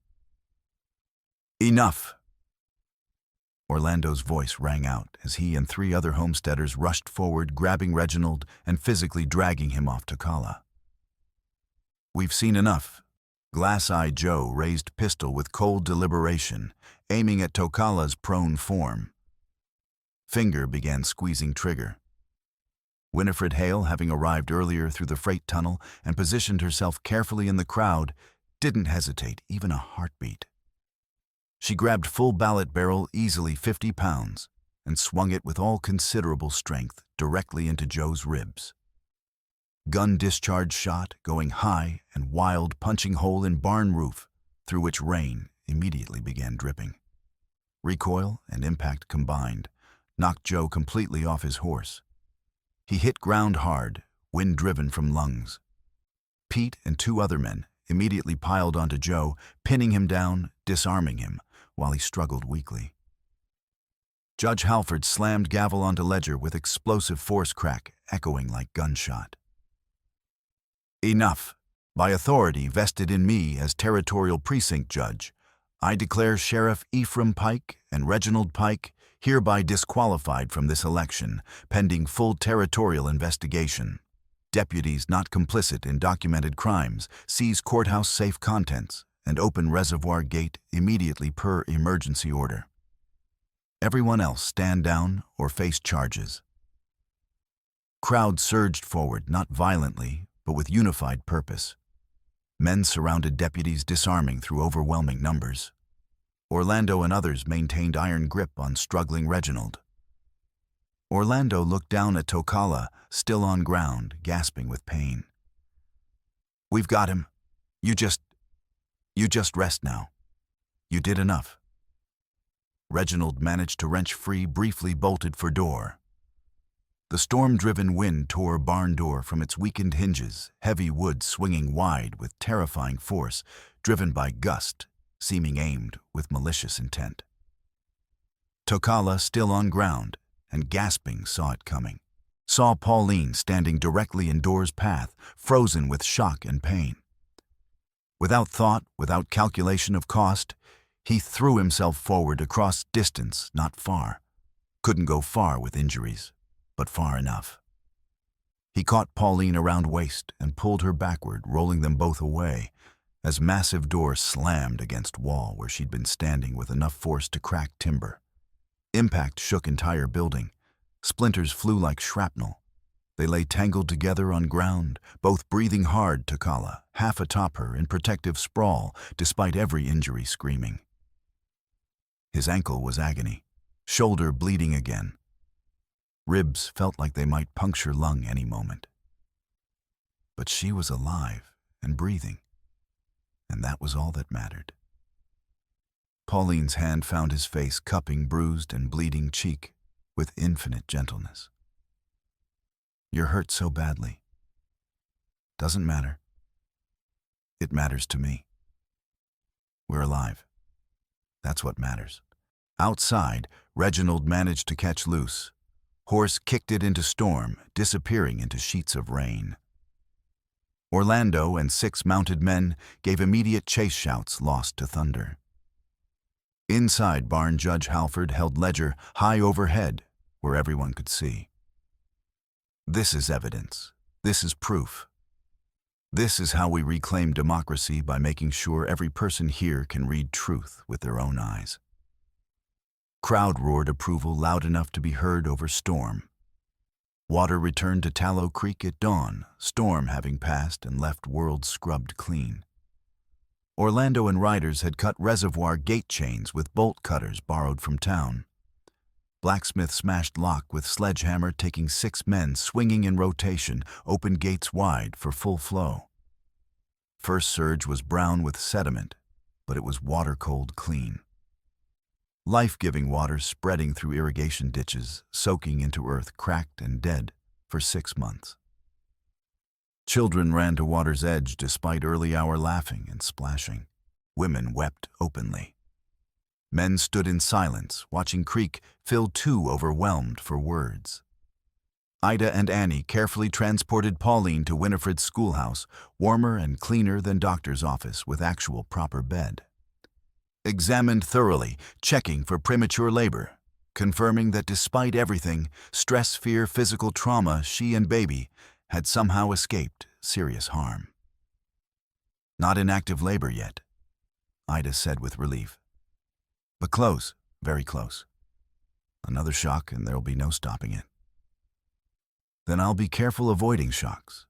"Enough!" Orlando's voice rang out as he and 3 other homesteaders rushed forward, grabbing Reginald and physically dragging him off Takala. "We've seen enough." Glass-eyed Joe raised pistol with cold deliberation, aiming at Takala's prone form. Finger began squeezing trigger. Winifred Hale, having arrived earlier through the freight tunnel and positioned herself carefully in the crowd, didn't hesitate even a heartbeat. She grabbed full ballot barrel, easily 50 pounds, and swung it with all considerable strength directly into Joe's ribs. Gun discharge shot, going high and wild, punching hole in barn roof, through which rain immediately began dripping. Recoil and impact combined knocked Joe completely off his horse. He hit ground hard, wind driven from lungs. Pete and 2 other men immediately piled onto Joe, pinning him down, disarming him, while he struggled weakly. Judge Halford slammed gavel onto ledger with explosive force crack, echoing like gunshot. "Enough. By authority vested in me as territorial precinct judge, I declare Sheriff Ephraim Pike and Reginald Pike hereby disqualified from this election, pending full territorial investigation. Deputies not complicit in documented crimes seize courthouse safe contents and open reservoir gate immediately per emergency order. Everyone else stand down or face charges." Crowd surged forward, not violently, but with unified purpose. Men surrounded deputies, disarming through overwhelming numbers. Orlando and others maintained iron grip on struggling Reginald. Orlando looked down at Takala, still on ground, gasping with pain. "We've got him. You just rest now. You did enough." Reginald managed to wrench free, briefly bolted for door. The storm-driven wind tore a barn door from its weakened hinges, heavy wood swinging wide with terrifying force, driven by gust, seeming aimed with malicious intent. Tokala, still on ground and gasping, saw it coming. Saw Pauline standing directly in Door's path, frozen with shock and pain. Without thought, without calculation of cost, he threw himself forward across distance not far. Couldn't go far with injuries, but far enough. He caught Pauline around waist and pulled her backward, rolling them both away, as massive Door slammed against wall where she'd been standing with enough force to crack timber. Impact shook entire building. Splinters flew like shrapnel. They lay tangled together on ground, both breathing hard, Tokala, half atop her in protective sprawl, despite every injury screaming. His ankle was agony, shoulder bleeding again. Ribs felt like they might puncture lung any moment. But she was alive and breathing, and that was all that mattered. Pauline's hand found his face, cupping bruised and bleeding cheek with infinite gentleness. "You're hurt so badly. Doesn't matter. It matters to me. We're alive. That's what matters." Outside, Reginald managed to catch loose. Horse kicked it into storm, disappearing into sheets of rain. Orlando and 6 mounted men gave immediate chase shouts lost to thunder. Inside, barn Judge Halford held ledger high overhead, where everyone could see. "This is evidence. This is proof. This is how we reclaim democracy, by making sure every person here can read truth with their own eyes." Crowd roared approval loud enough to be heard over storm. Water returned to Tallow Creek at dawn, storm having passed and left world scrubbed clean. Orlando and riders had cut reservoir gate chains with bolt cutters borrowed from town. Blacksmith smashed lock with sledgehammer, taking 6 men swinging in rotation, opened gates wide for full flow. First surge was brown with sediment, but it was water-cold clean. Life-giving water spreading through irrigation ditches, soaking into earth cracked and dead for 6 months. Children ran to water's edge despite early hour laughing and splashing. Women wept openly. Men stood in silence, watching creek fill too overwhelmed for words. Ida and Annie carefully transported Pauline to Winifred's schoolhouse, warmer and cleaner than doctor's office with actual proper bed. Examined thoroughly, checking for premature labor, confirming that despite everything, stress, fear, physical trauma, she and baby had somehow escaped serious harm. "Not in active labor yet," Ida said with relief. "But close, very close. Another shock and there'll be no stopping it." "Then I'll be careful avoiding shocks,"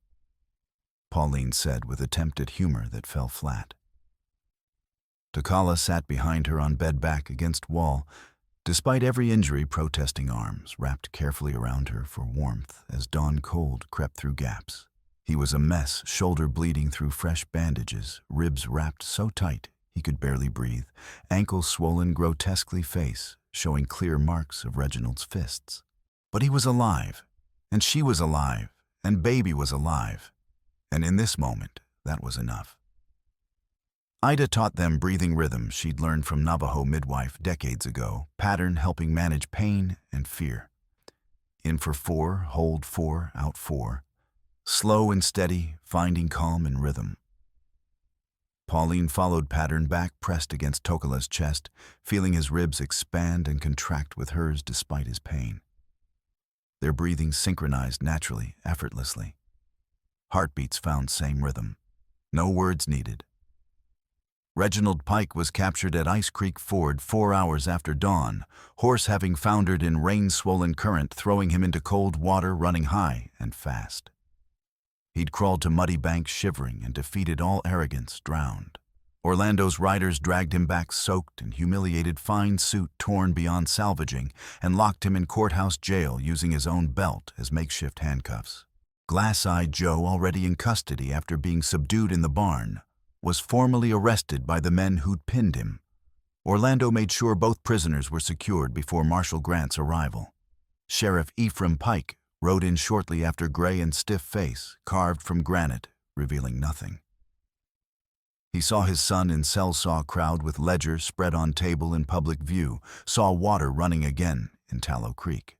Pauline said with attempted humor that fell flat. Tokala sat behind her on bed back against wall, despite every injury, protesting arms wrapped carefully around her for warmth as dawn cold crept through gaps. He was a mess, shoulder bleeding through fresh bandages, ribs wrapped so tight he could barely breathe, ankle swollen grotesquely, face showing clear marks of Reginald's fists. But he was alive, and she was alive, and baby was alive, and in this moment, that was enough. Ida taught them breathing rhythm she'd learned from Navajo midwife decades ago, pattern helping manage pain and fear. In for 4, hold 4, out 4. Slow and steady, finding calm and rhythm. Pauline followed pattern, back pressed against Tokala's chest, feeling his ribs expand and contract with hers despite his pain. Their breathing synchronized naturally, effortlessly. Heartbeats found same rhythm. No words needed. Reginald Pike was captured at Ice Creek Ford 4 hours after dawn, horse having foundered in rain-swollen current, throwing him into cold water running high and fast. He'd crawled to muddy banks shivering and defeated all arrogance, drowned. Orlando's riders dragged him back soaked and humiliated, fine suit torn beyond salvaging, and locked him in courthouse jail using his own belt as makeshift handcuffs. Glass-eyed Joe, already in custody after being subdued in the barn, was formally arrested by the men who'd pinned him. Orlando made sure both prisoners were secured before Marshal Grant's arrival. Sheriff Ephraim Pike rode in shortly after, gray and stiff face, carved from granite, revealing nothing. He saw his son in cell saw crowd with ledger spread on table in public view, saw water running again in Tallow Creek.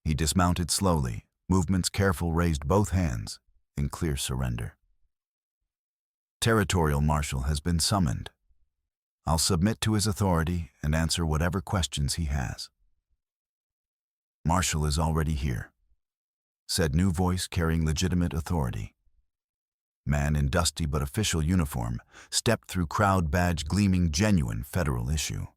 He dismounted slowly, movements careful, raised both hands in clear surrender. Territorial Marshal has been summoned. I'll submit to his authority and answer whatever questions he has. Marshal is already here, said new voice carrying legitimate authority. Man in dusty but official uniform stepped through crowd, badge gleaming, genuine federal issue.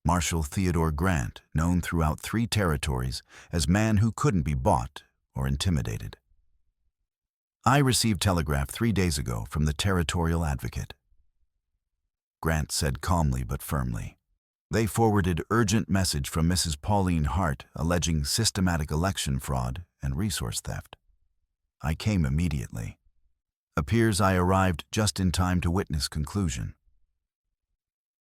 Marshal Theodore Grant, known throughout 3 territories as man who couldn't be bought or intimidated. I received telegraph 3 days ago from the Territorial Advocate. Grant said calmly but firmly. They forwarded urgent message from Mrs. Pauline Hart alleging systematic election fraud and resource theft. I came immediately. Appears I arrived just in time to witness conclusion.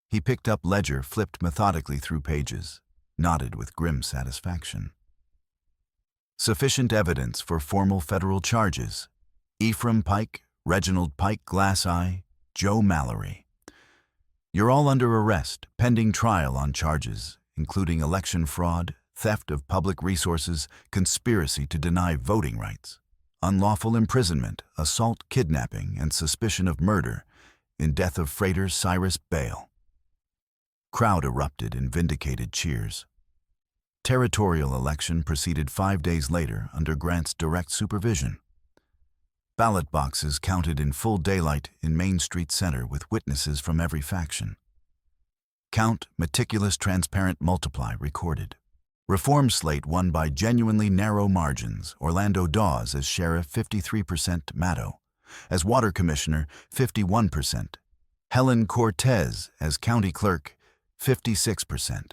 He picked up ledger, flipped methodically through pages, nodded with grim satisfaction. Sufficient evidence for formal federal charges. Ephraim Pike, Reginald Pike, Glass Eye, Joe Mallory. You're all under arrest, pending trial on charges, including election fraud, theft of public resources, conspiracy to deny voting rights, unlawful imprisonment, assault, kidnapping, and suspicion of murder in death of freighter Cyrus Bale. Crowd erupted in vindicated cheers. Territorial election proceeded 5 days later under Grant's direct supervision. Ballot boxes counted in full daylight in Main Street Center with witnesses from every faction. Count, meticulous, transparent, multiply, recorded. Reform slate won by genuinely narrow margins. Orlando Dawes as sheriff, 53%, Maddow. As water commissioner, 51%. Helen Cortez as county clerk, 56%.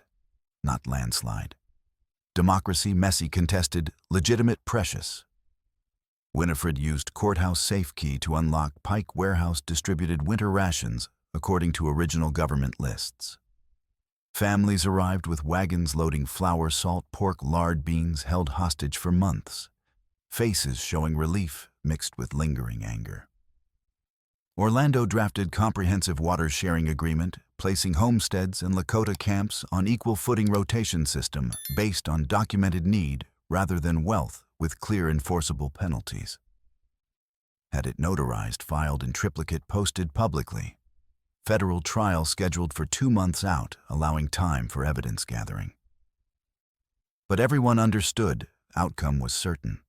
Not landslide. Democracy, messy, contested, legitimate, precious. Winifred used courthouse safe key to unlock Pike warehouse distributed winter rations according to original government lists. Families arrived with wagons loading flour, salt, pork, lard, beans held hostage for months, faces showing relief mixed with lingering anger. Orlando drafted comprehensive water sharing agreement, placing homesteads and Lakota camps on equal footing rotation system based on documented need rather than wealth with clear enforceable penalties. Had it notarized, filed in triplicate, posted publicly. Federal trial scheduled for 2 months out, allowing time for evidence gathering. But everyone understood, outcome was certain.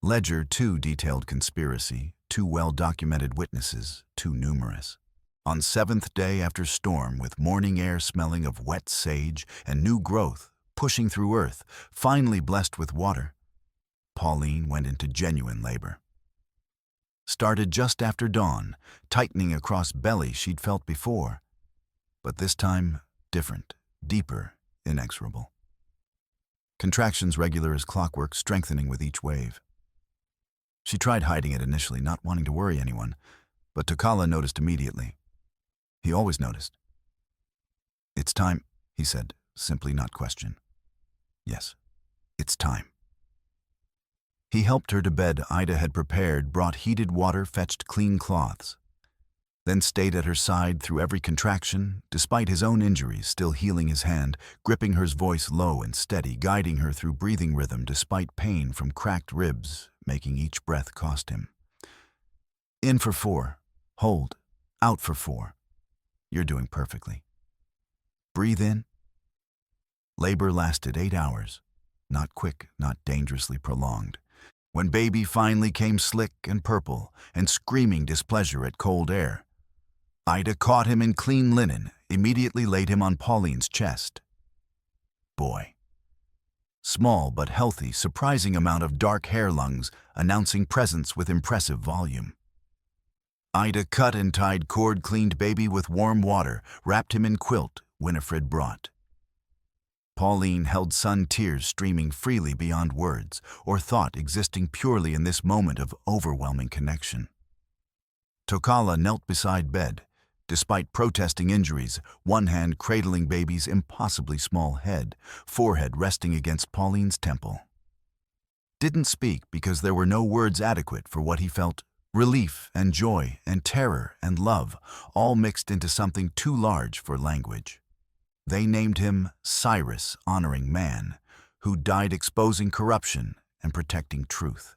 Ledger, too detailed conspiracy, too well-documented witnesses, too numerous. On 7th day after storm, with morning air smelling of wet sage and new growth, pushing through earth, finally blessed with water, Pauline went into genuine labor. Started just after dawn, tightening across belly she'd felt before, but this time different, deeper, inexorable. Contractions regular as clockwork, strengthening with each wave. She tried hiding it initially, not wanting to worry anyone, but Tokala noticed immediately. He always noticed. "It's time," he said, simply, not question. "Yes, it's time." He helped her to bed Ida had prepared, brought heated water, fetched clean cloths, then stayed at her side through every contraction, despite his own injuries, still healing his hand, gripping her voice low and steady, guiding her through breathing rhythm despite pain from cracked ribs, making each breath cost him. "In for 4. Hold. Out for 4. You're doing perfectly. Breathe in." Labor lasted 8 hours. Not quick, not dangerously prolonged. When baby finally came slick and purple and screaming displeasure at cold air, Ida caught him in clean linen, immediately laid him on Pauline's chest. Boy. Small but healthy, surprising amount of dark hair lungs, announcing presence with impressive volume. Ida cut and tied cord, cleaned baby with warm water, wrapped him in quilt Winifred brought. Pauline held son, tears streaming freely beyond words or thought, existing purely in this moment of overwhelming connection. Tokala knelt beside bed, despite protesting injuries, one hand cradling baby's impossibly small head, forehead resting against Pauline's temple. Didn't speak because there were no words adequate for what he felt. Relief and joy and terror and love, all mixed into something too large for language. They named him Cyrus, honoring man, who died exposing corruption and protecting truth.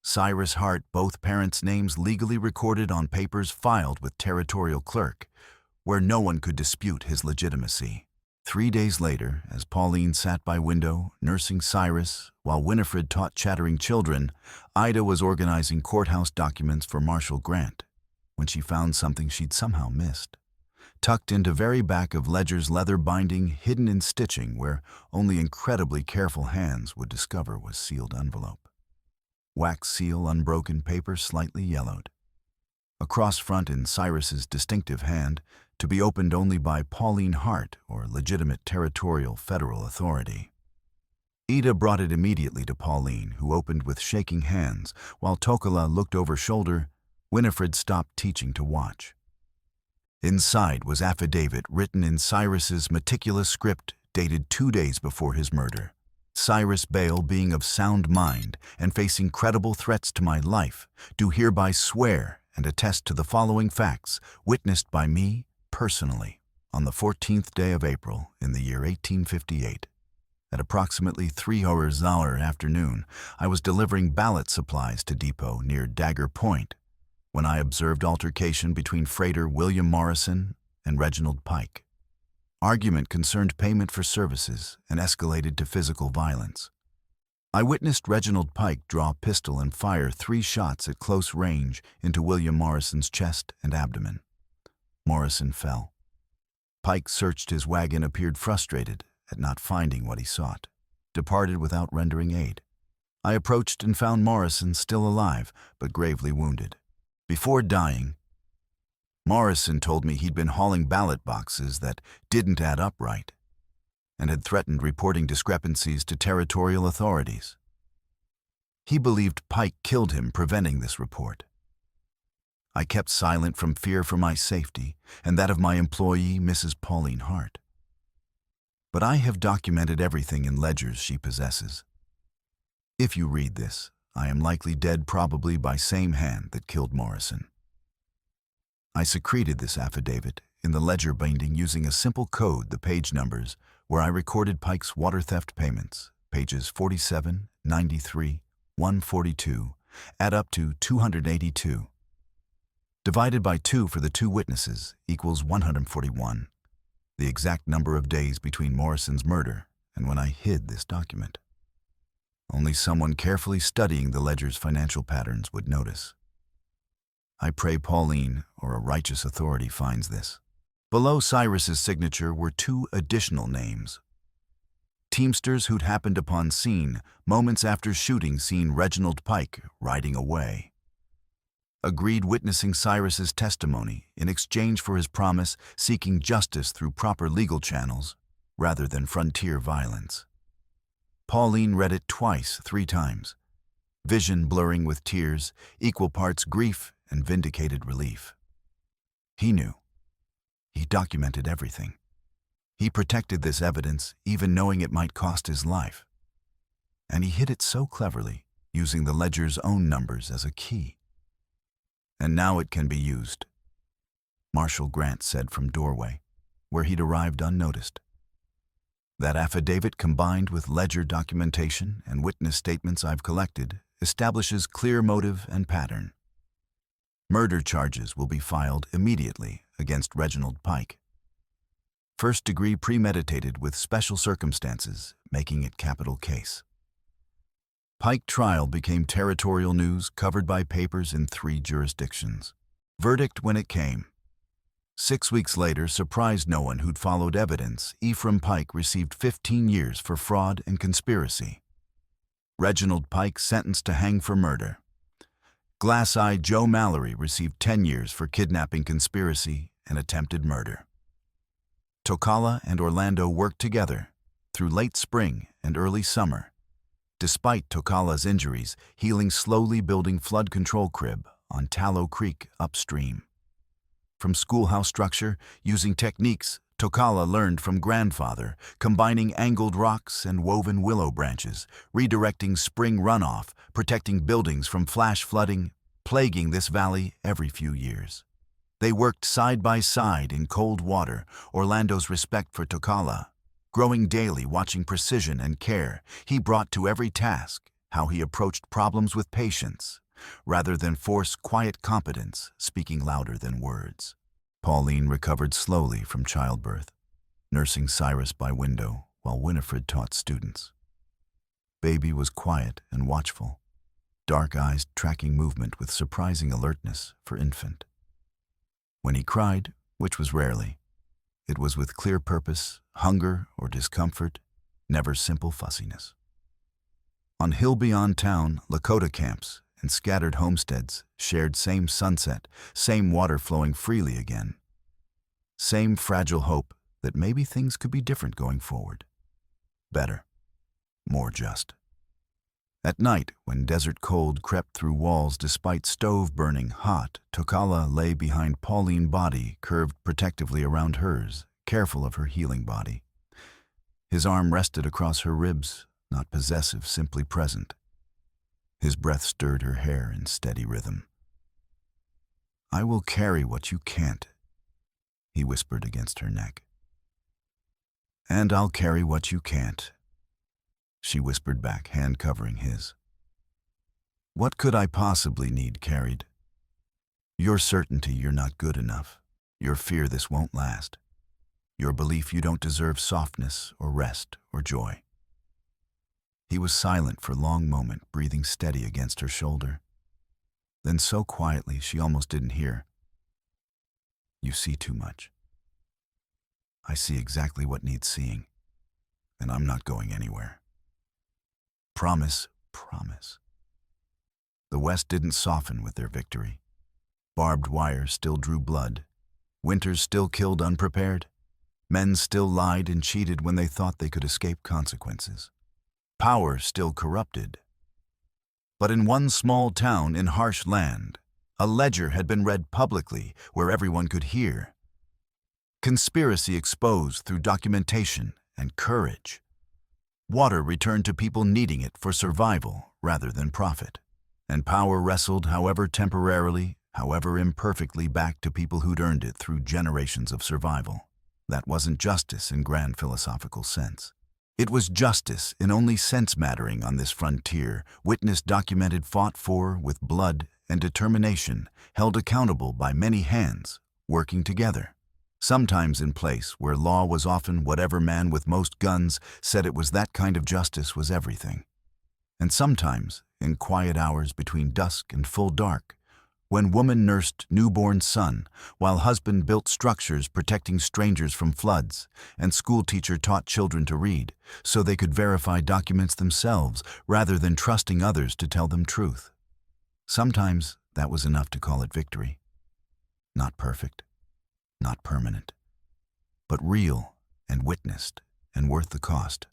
Cyrus Hart, both parents' names legally recorded on papers filed with territorial clerk, where no one could dispute his legitimacy. 3 days later, as Pauline sat by window, nursing Cyrus, while Winifred taught chattering children, Ida was organizing courthouse documents for Marshal Grant, when she found something she'd somehow missed. Tucked into very back of Ledger's leather binding, hidden in stitching where only incredibly careful hands would discover, was sealed envelope. Wax seal, unbroken paper, slightly yellowed. Across front in Cyrus's distinctive hand, to be opened only by Pauline Hart or legitimate territorial federal authority. Ida brought it immediately to Pauline, who opened with shaking hands, while Tokala looked over shoulder. Winifred stopped teaching to watch. Inside was affidavit written in Cyrus's meticulous script, dated 2 days before his murder. Cyrus Bale, being of sound mind and facing credible threats to my life, do hereby swear and attest to the following facts, witnessed by me personally, on the 14th day of April in the year 1858. At approximately 3 hours afternoon, I was delivering ballot supplies to depot near Dagger Point, when I observed altercation between freighter William Morrison and Reginald Pike. Argument concerned payment for services and escalated to physical violence. I witnessed Reginald Pike draw a pistol and fire 3 shots at close range into William Morrison's chest and abdomen. Morrison fell. Pike searched his wagon, appeared frustrated at not finding what he sought, departed without rendering aid. I approached and found Morrison still alive, but gravely wounded. Before dying, Morrison told me he'd been hauling ballot boxes that didn't add up right, and had threatened reporting discrepancies to territorial authorities. He believed Pike killed him, preventing this report. I kept silent from fear for my safety and that of my employee, Mrs. Pauline Hart. But I have documented everything in ledgers she possesses. If you read this, I am likely dead, probably by same hand that killed Morrison. I secreted this affidavit in the ledger binding using a simple code, the page numbers, where I recorded Pike's water theft payments, pages 47, 93, 142, add up to 282. Divided by 2 for the 2 witnesses equals 141, the exact number of days between Morrison's murder and when I hid this document. Only someone carefully studying the ledger's financial patterns would notice. I pray Pauline or a righteous authority finds this. Below Cyrus's signature were 2 additional names. Teamsters who'd happened upon scene moments after shooting seen Reginald Pike riding away. Agreed witnessing Cyrus's testimony in exchange for his promise seeking justice through proper legal channels rather than frontier violence. Pauline read it twice, 3 times, vision blurring with tears, equal parts grief and vindicated relief. He knew. He documented everything. He protected this evidence, even knowing it might cost his life. And he hid it so cleverly, using the ledger's own numbers as a key. And now it can be used, Marshal Grant said from doorway, where he'd arrived unnoticed. That affidavit, combined with ledger documentation and witness statements I've collected, establishes clear motive and pattern. Murder charges will be filed immediately against Reginald Pike. First-degree premeditated with special circumstances, making it capital case. Pike trial became territorial news covered by papers in 3 jurisdictions. Verdict when it came. 6 weeks later surprised no one who'd followed evidence. Ephraim Pike received 15 years for fraud and conspiracy. Reginald Pike sentenced to hang for murder. Glass-eyed Joe Mallory received 10 years for kidnapping, conspiracy, and attempted murder. Tokala and Orlando worked together through late spring and early summer, despite Tokala's injuries, healing slowly, building flood control crib on Tallow Creek upstream. From schoolhouse structure, using techniques Tokala learned from grandfather, combining angled rocks and woven willow branches, redirecting spring runoff, protecting buildings from flash flooding, plaguing this valley every few years. They worked side by side in cold water, Orlando's respect for Tokala, growing daily, watching precision and care he brought to every task, how he approached problems with patience, rather than force, quiet competence, speaking louder than words. Pauline recovered slowly from childbirth, nursing Cyrus by window while Winifred taught students. Baby was quiet and watchful, dark eyes tracking movement with surprising alertness for infant. When he cried, which was rarely, it was with clear purpose, hunger or discomfort, never simple fussiness. On hill beyond town, Lakota camps and scattered homesteads shared same sunset, same water flowing freely again. Same fragile hope that maybe things could be different going forward. Better. More just. At night, when desert cold crept through walls despite stove burning hot, Tokala lay behind Pauline's body, curved protectively around hers, careful of her healing body. His arm rested across her ribs, not possessive, simply present. His breath stirred her hair in steady rhythm. "I will carry what you can't," he whispered against her neck. "And I'll carry what you can't," she whispered back, hand covering his. "What could I possibly need carried? Your certainty you're not good enough, your fear this won't last, your belief you don't deserve softness or rest or joy." He was silent for a long moment, breathing steady against her shoulder. Then so quietly she almost didn't hear. "You see too much. I see exactly what needs seeing, and I'm not going anywhere. Promise, promise." The West didn't soften with their victory. Barbed wire still drew blood. Winters still killed unprepared. Men still lied and cheated when they thought they could escape consequences. Power still corrupted. But in one small town in harsh land, a ledger had been read publicly where everyone could hear. Conspiracy exposed through documentation and courage. Water returned to people needing it for survival rather than profit. And power wrestled, however temporarily, however imperfectly, back to people who'd earned it through generations of survival. That wasn't justice in grand philosophical sense. It was justice in only sense mattering on this frontier, witnessed, documented, fought for with blood and determination, held accountable by many hands, working together. Sometimes in place where law was often whatever man with most guns said it was, that kind of justice was everything. And sometimes in quiet hours between dusk and full dark, when woman nursed newborn son, while husband built structures protecting strangers from floods, and schoolteacher taught children to read, so they could verify documents themselves rather than trusting others to tell them truth. Sometimes that was enough to call it victory. Not perfect, not permanent, but real and witnessed and worth the cost.